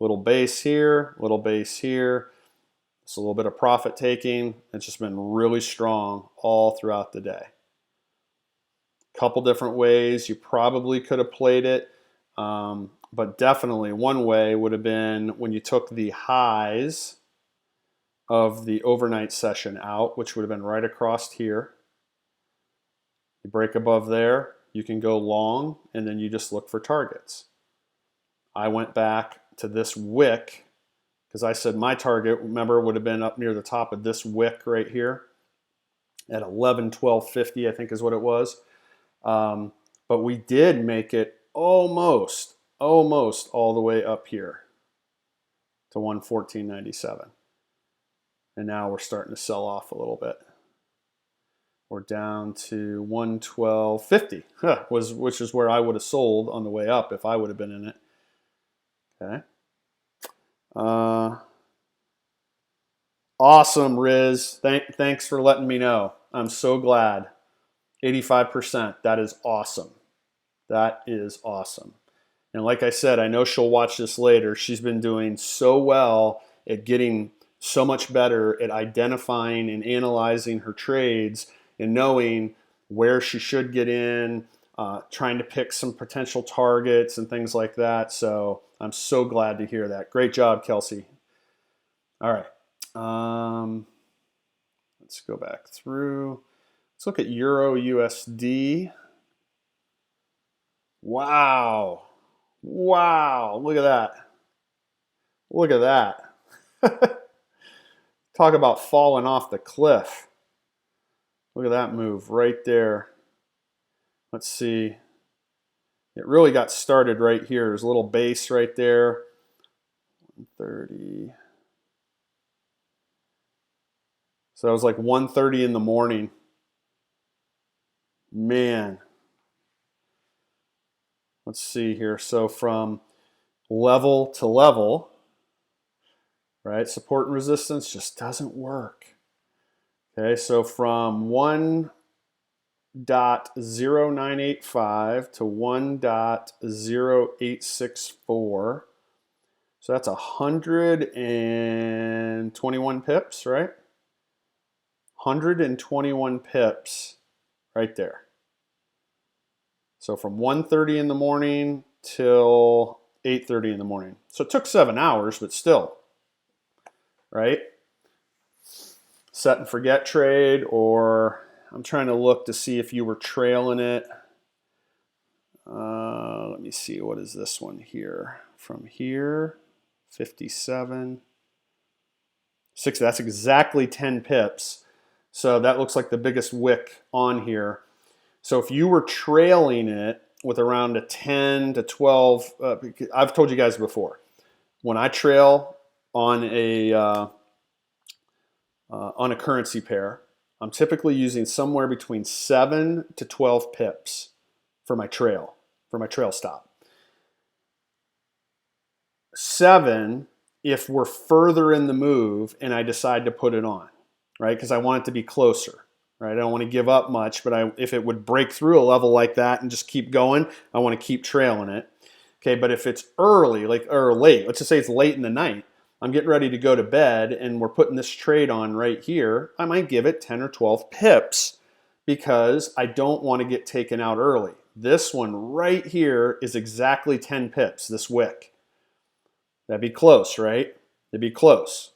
Little base here, little base here. It's a little bit of profit taking. It's just been really strong all throughout the day. Couple different ways you probably could have played it. But definitely one way would have been when you took the highs of the overnight session out, which would have been right across here. You break above there, you can go long, and then you just look for targets. I went back to this wick because I said my target, remember, would have been up near the top of this wick right here at 11-12.50, I think is what it was. But we did make it almost all the way up here to 114.97. And now we're starting to sell off a little bit. We're down to 112.50, which is where I would have sold on the way up if I would have been in it. Okay. Awesome, Riz. Thanks for letting me know. I'm so glad. 85%. That is awesome. That is awesome. And like I said, I know she'll watch this later. She's been doing so well at getting so much better at identifying and analyzing her trades and knowing where she should get in, trying to pick some potential targets and things like that. So I'm so glad to hear that. Great job, Kelsey. All right. Let's go back through. Let's look at Euro USD. Wow. Wow. Look at that. Look at that. Talk about falling off the cliff. Look at that move right there. Let's see. It really got started right here. There's a little base right there. 130. So that was like 1:30 in the morning. Man. Let's see here. So from level to level, right? Support and resistance just doesn't work. Okay, so from 1.0985 to 1.0864. So that's 121 pips, right? 121 pips right there. So from 1:30 in the morning till 8:30 in the morning. So it took 7 hours, but still, right? Set and forget trade, or I'm trying to look to see if you were trailing it. Let me see, what is this one here? From here, 57. 6, that's exactly 10 pips. So that looks like the biggest wick on here. So if you were trailing it with around a 10 to 12, I've told you guys before, when I trail on a currency pair, I'm typically using somewhere between 7 to 12 pips for my trail stop. 7 if we're further in the move and I decide to put it on, right? Because I want it to be closer, right? I don't want to give up much, but if it would break through a level like that and just keep going, I want to keep trailing it. Okay, but if it's early, or late, let's just say it's late in the night, I'm getting ready to go to bed and we're putting this trade on right here, I might give it 10 or 12 pips because I don't want to get taken out early. This one right here is exactly 10 pips, this wick. That'd be close, right? It'd be close,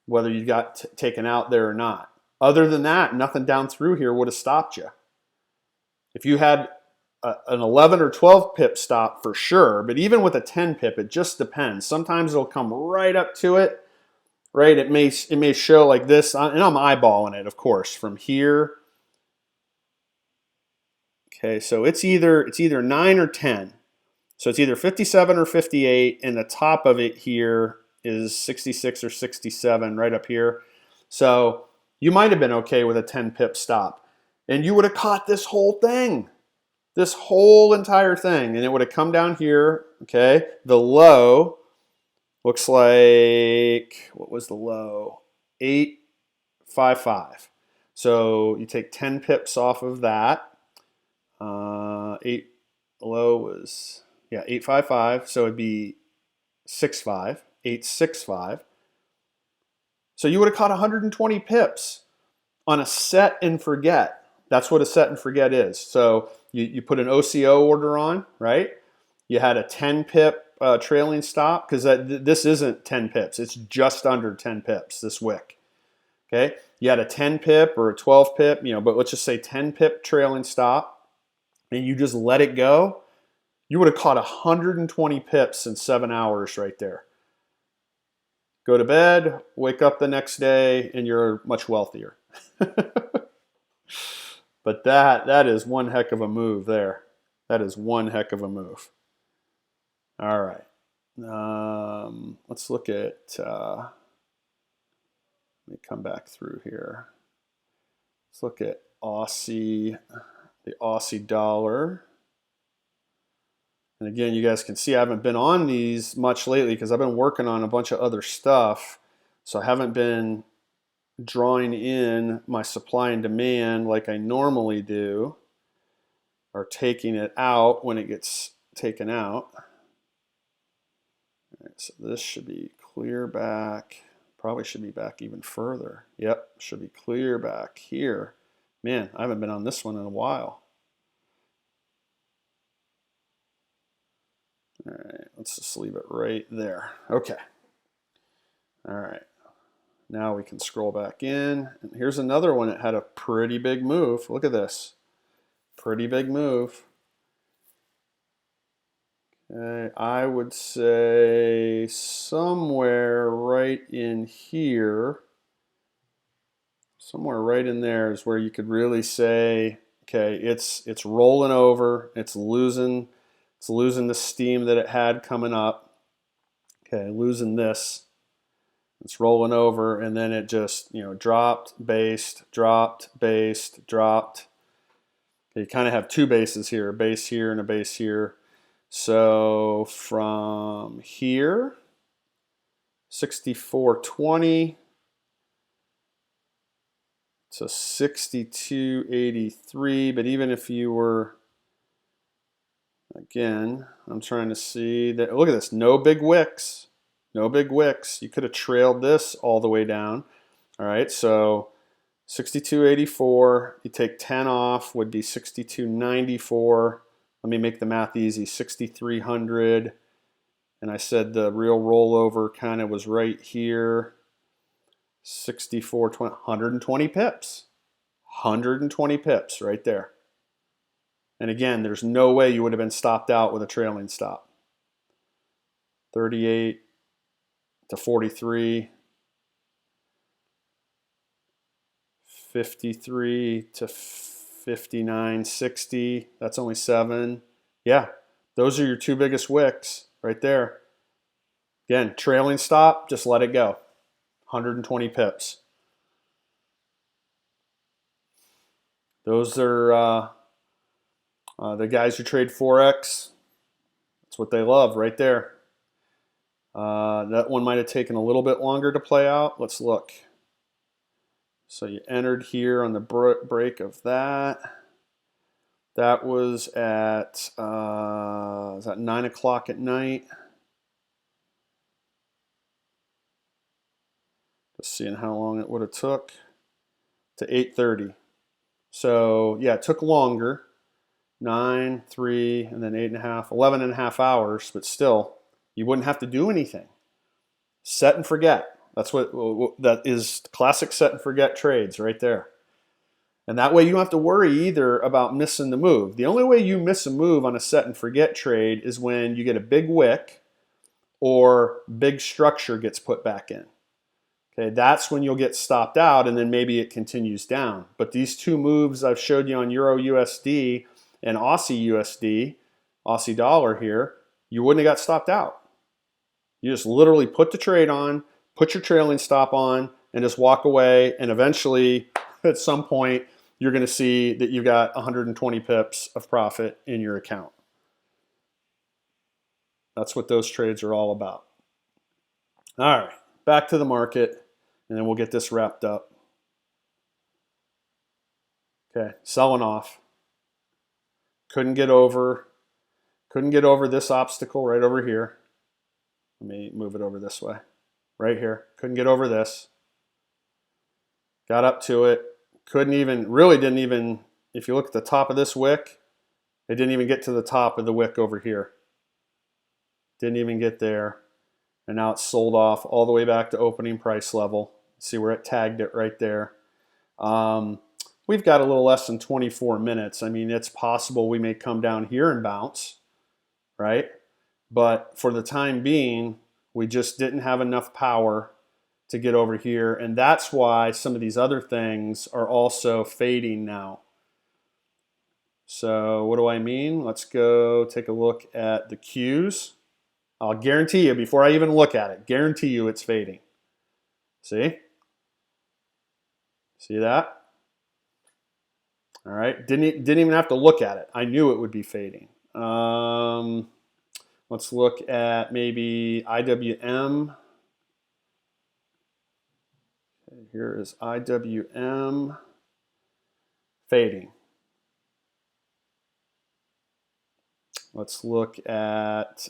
whether you got taken out there or not. Other than that, nothing down through here would have stopped you. If you had an 11 or 12 pip stop for sure, but even with a 10 pip, it just depends. Sometimes it'll come right up to it, right? It may show like this, and I'm eyeballing it, of course, from here. Okay, so it's either 9 or 10. So it's either 57 or 58, and the top of it here is 66 or 67 right up here. So you might have been okay with a 10 pip stop, and you would have caught this whole thing. This whole entire thing, and it would have come down here, okay? The low looks like, what was the low? 855. So you take 10 pips off of that. Low was, 855. So it'd be 65, 865. So you would have caught 120 pips on a set and forget. That's what a set and forget is. So you put an OCO order on, right? You had a 10 pip trailing stop, because this isn't 10 pips. It's just under 10 pips, this wick. Okay? You had a 10 pip or a 12 pip, but let's just say 10 pip trailing stop, and you just let it go. You would have caught 120 pips in 7 hours right there. Go to bed, wake up the next day, and you're much wealthier. But that is one heck of a move there. That is one heck of a move. All right. Let's look at, let me come back through here. Let's look at Aussie, the Aussie dollar. And again, you guys can see I haven't been on these much lately because I've been working on a bunch of other stuff. So I haven't been drawing in my supply and demand like I normally do, or taking it out when it gets taken out. All right, so this should be clear back. Probably should be back even further. Yep, should be clear back here. Man, I haven't been on this one in a while. All right, let's just leave it right there. Okay. All right. Now we can scroll back in. And here's another one that had a pretty big move. Look at this. Pretty big move. Okay, I would say somewhere right in here, somewhere right in there is where you could really say, okay, it's rolling over, it's losing the steam that it had coming up. Okay, losing this. It's rolling over, and then it just, dropped, based, dropped, based, dropped. Okay, you kind of have two bases here, a base here and a base here. So from here, 64.20 to 62.83. But even if you were, again, I'm trying to see that. Look at this, no big wicks. No big wicks. You could have trailed this all the way down. All right, so 62.84. You take 10 off, would be 62.94. Let me make the math easy. 6,300. And I said the real rollover kind of was right here. 64.20, 120 pips. 120 pips right there. And again, there's no way you would have been stopped out with a trailing stop. 38 to 43. 53 to 59.60. That's only 7. Yeah, those are your two biggest wicks right there. Again, trailing stop, just let it go. 120 pips. Those are the guys who trade forex. That's what they love right there. That one might have taken a little bit longer to play out. Let's look. So you entered here on the break of that. That was at 9 o'clock at night. Just seeing how long it would have took to 8:30. So yeah, it took longer. 9, 3, and then 8.5, 11.5 hours, but still, you wouldn't have to do anything. Set and forget. That's that is classic set and forget trades right there. And that way you don't have to worry either about missing the move. The only way you miss a move on a set and forget trade is when you get a big wick or big structure gets put back in. Okay, that's when you'll get stopped out and then maybe it continues down. But these two moves I've showed you on Euro USD and Aussie USD, Aussie dollar here, you wouldn't have got stopped out. You just literally put the trade on, put your trailing stop on, and just walk away. And eventually, at some point, you're going to see that you've got 120 pips of profit in your account. That's what those trades are all about. All right, back to the market, and then we'll get this wrapped up. Okay, selling off. Couldn't get over this obstacle right over here. Let me move it over this way. Right here. Couldn't get over this. Got up to it. Didn't even, if you look at the top of this wick, it didn't even get to the top of the wick over here. Didn't even get there. And now it's sold off all the way back to opening price level. See where it tagged it right there. We've got a little less than 24 minutes. I mean, it's possible we may come down here and bounce, right? But for the time being, we just didn't have enough power to get over here. And that's why some of these other things are also fading now. So what do I mean? Let's go take a look at the Qs. I'll guarantee you, before I even look at it, guarantee you it's fading. See? See that? All right, didn't even have to look at it. I knew it would be fading. Let's look at maybe IWM. Okay, here is IWM fading. Let's look at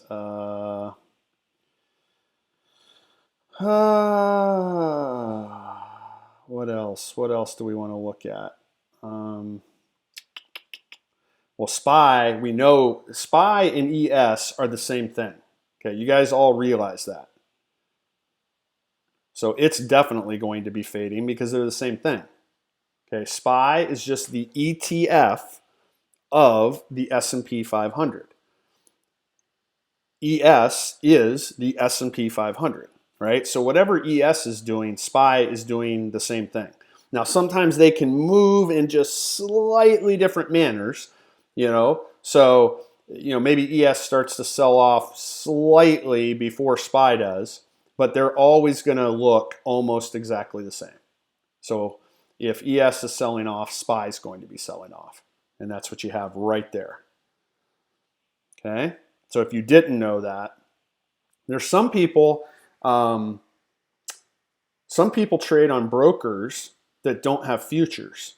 what else? What else do we want to look at? Well, SPY, we know SPY and ES are the same thing. Okay, you guys all realize that. So it's definitely going to be fading because they're the same thing. Okay, SPY is just the ETF of the S&P 500. ES is the S&P 500, right? So whatever ES is doing, SPY is doing the same thing. Now, sometimes they can move in just slightly different manners, so maybe ES starts to sell off slightly before SPY does, but they're always going to look almost exactly the same. So if ES is selling off, SPY is going to be selling off, and that's what you have right there. Okay, so if you didn't know that, there's some people trade on brokers that don't have futures.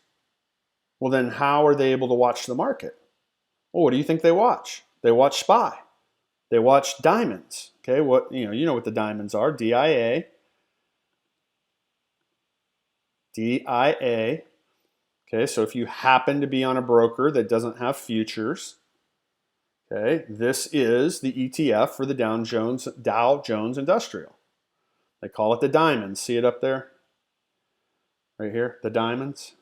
Well, then how are they able to watch the market? Well, what do you think they watch? They watch SPY. They watch diamonds. Okay, you know what the diamonds are? DIA. DIA. Okay, so if you happen to be on a broker that doesn't have futures, okay, this is the ETF for the Dow Jones Industrial. They call it the diamonds. See it up there? Right here, the diamonds.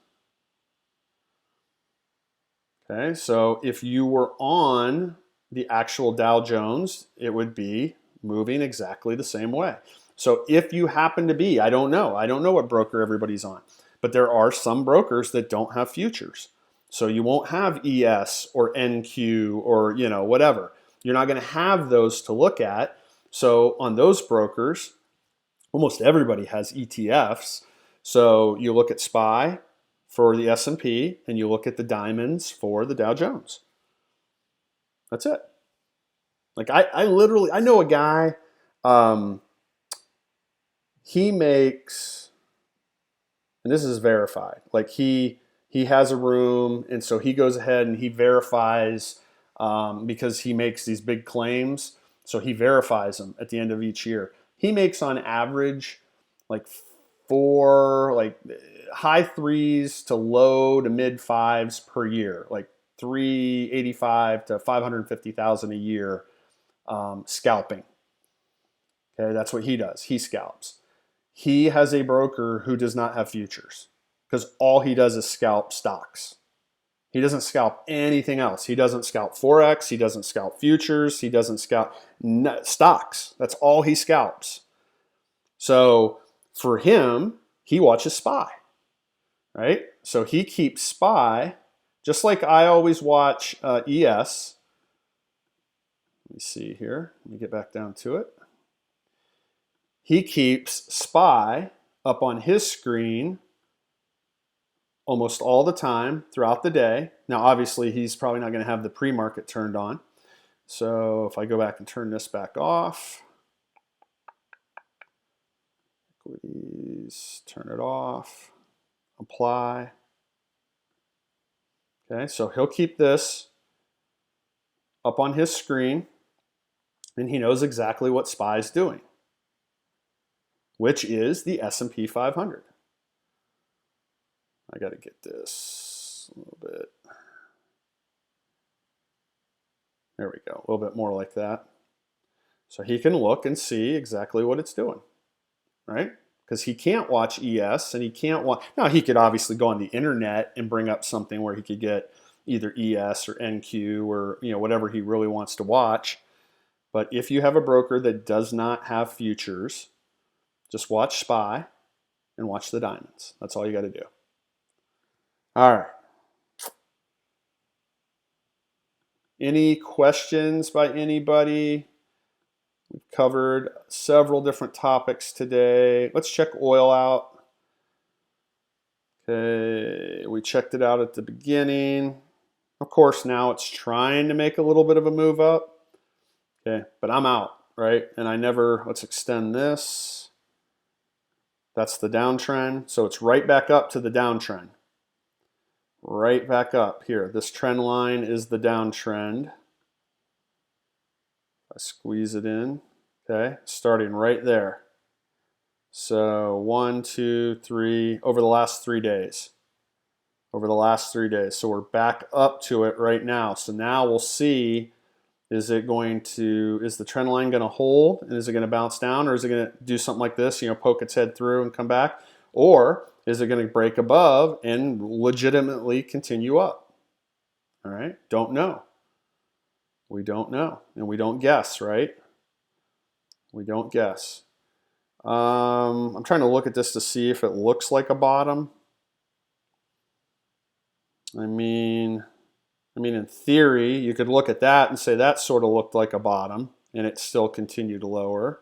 Okay, so if you were on the actual Dow Jones, it would be moving exactly the same way. So if you happen to be, I don't know what broker everybody's on, but there are some brokers that don't have futures. So you won't have ES or NQ or whatever. You're not going to have those to look at. So on those brokers, almost everybody has ETFs. So you look at SPY for the S&P, and you look at the diamonds for the Dow Jones. That's it. Like I know a guy, he makes, and this is verified. Like he has a room, and so he goes ahead and he verifies because he makes these big claims. So he verifies them at the end of each year. He makes on average like like high threes to low to mid fives per year, like 385 to 550,000 a year scalping. Okay, that's what he does. He scalps. He has a broker who does not have futures because all he does is scalp stocks. He doesn't scalp anything else. He doesn't scalp forex. He doesn't scalp futures. He doesn't scalp stocks. That's all he scalps. So for him, he watches SPY, right? So he keeps SPY, just like I always watch ES. Let me see here. Let me get back down to it. He keeps SPY up on his screen almost all the time throughout the day. Now, obviously, he's probably not going to have the pre-market turned on. So if I go back and turn this back off, equities, turn it off, apply. Okay, so he'll keep this up on his screen, and he knows exactly what SPY is doing, which is the S&P 500. I got to get this a little bit. There we go, a little bit more like that. So he can look and see exactly what it's doing, right? Because he can't watch ES and he can't watch. Now, he could obviously go on the internet and bring up something where he could get either ES or NQ or whatever he really wants to watch. But if you have a broker that does not have futures, just watch SPY and watch the diamonds. That's all you got to do. All right. Any questions by anybody? We've covered several different topics today. Let's check oil out. Okay, we checked it out at the beginning. Of course, now it's trying to make a little bit of a move up. Okay, but I'm out, right? And let's extend this. That's the downtrend. So it's right back up to the downtrend. Right back up here. This trend line is the downtrend. I squeeze it in, okay, starting right there. So 1, 2, 3, over the last 3 days. Over the last 3 days. So we're back up to it right now. So now we'll see, is the trend line going to hold? And is it going to bounce down? Or is it going to do something like this, poke its head through and come back? Or is it going to break above and legitimately continue up? All right, don't know. We don't know, and we don't guess, right? We don't guess. I'm trying to look at this to see if it looks like a bottom. I mean, in theory, you could look at that and say that sort of looked like a bottom, and it still continued lower.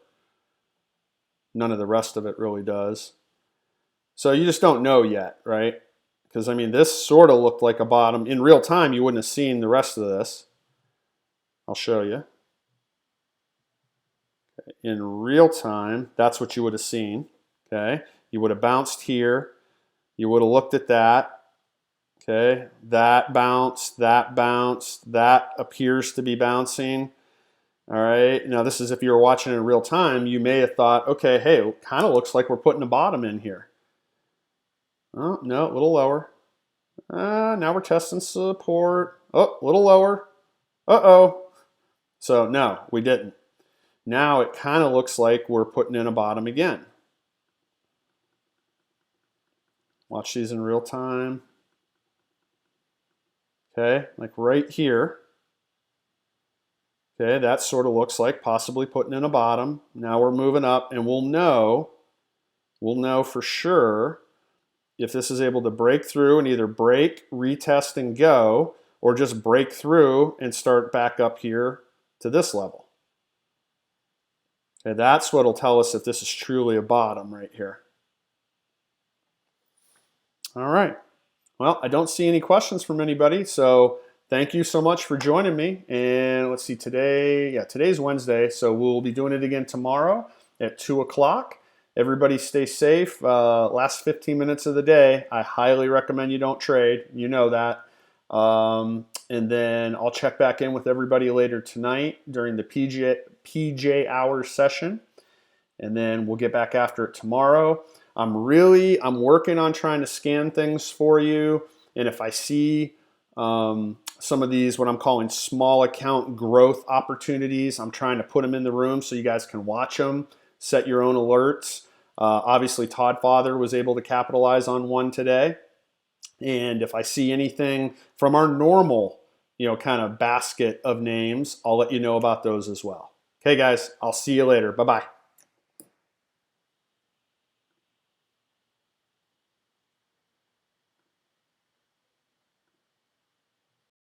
None of the rest of it really does. So you just don't know yet, right? Because, this sort of looked like a bottom. In real time, you wouldn't have seen the rest of this. I'll show you. Okay. In real time, that's what you would have seen. Okay, you would have bounced here. You would have looked at that. Okay, that bounced, that bounced, that appears to be bouncing. All right, now this is if you were watching in real time, you may have thought, okay, hey, it kind of looks like we're putting a bottom in here. Oh, no, a little lower. Now we're testing support. Oh, a little lower. Uh-oh. So no, we didn't. Now it kind of looks like we're putting in a bottom again. Watch these in real time. Okay, like right here. Okay, that sort of looks like possibly putting in a bottom. Now we're moving up, and we'll know for sure if this is able to break through and either break, retest, and go, or just break through and start back up here to this level. Okay, that's what will tell us if this is truly a bottom right here. All right. Well, I don't see any questions from anybody, so thank you so much for joining me. And let's see, today's Wednesday, so we'll be doing it again tomorrow at 2 o'clock. Everybody stay safe. Last 15 minutes of the day, I highly recommend you don't trade. You know that. And then I'll check back in with everybody later tonight during the PJ hour session. And then we'll get back after it tomorrow. I'm working on trying to scan things for you. And if I see some of these, what I'm calling small account growth opportunities, I'm trying to put them in the room so you guys can watch them, set your own alerts. Obviously, Todd Father was able to capitalize on one today. And if I see anything from our normal, kind of basket of names, I'll let you know about those as well. Okay, guys, I'll see you later. Bye-bye.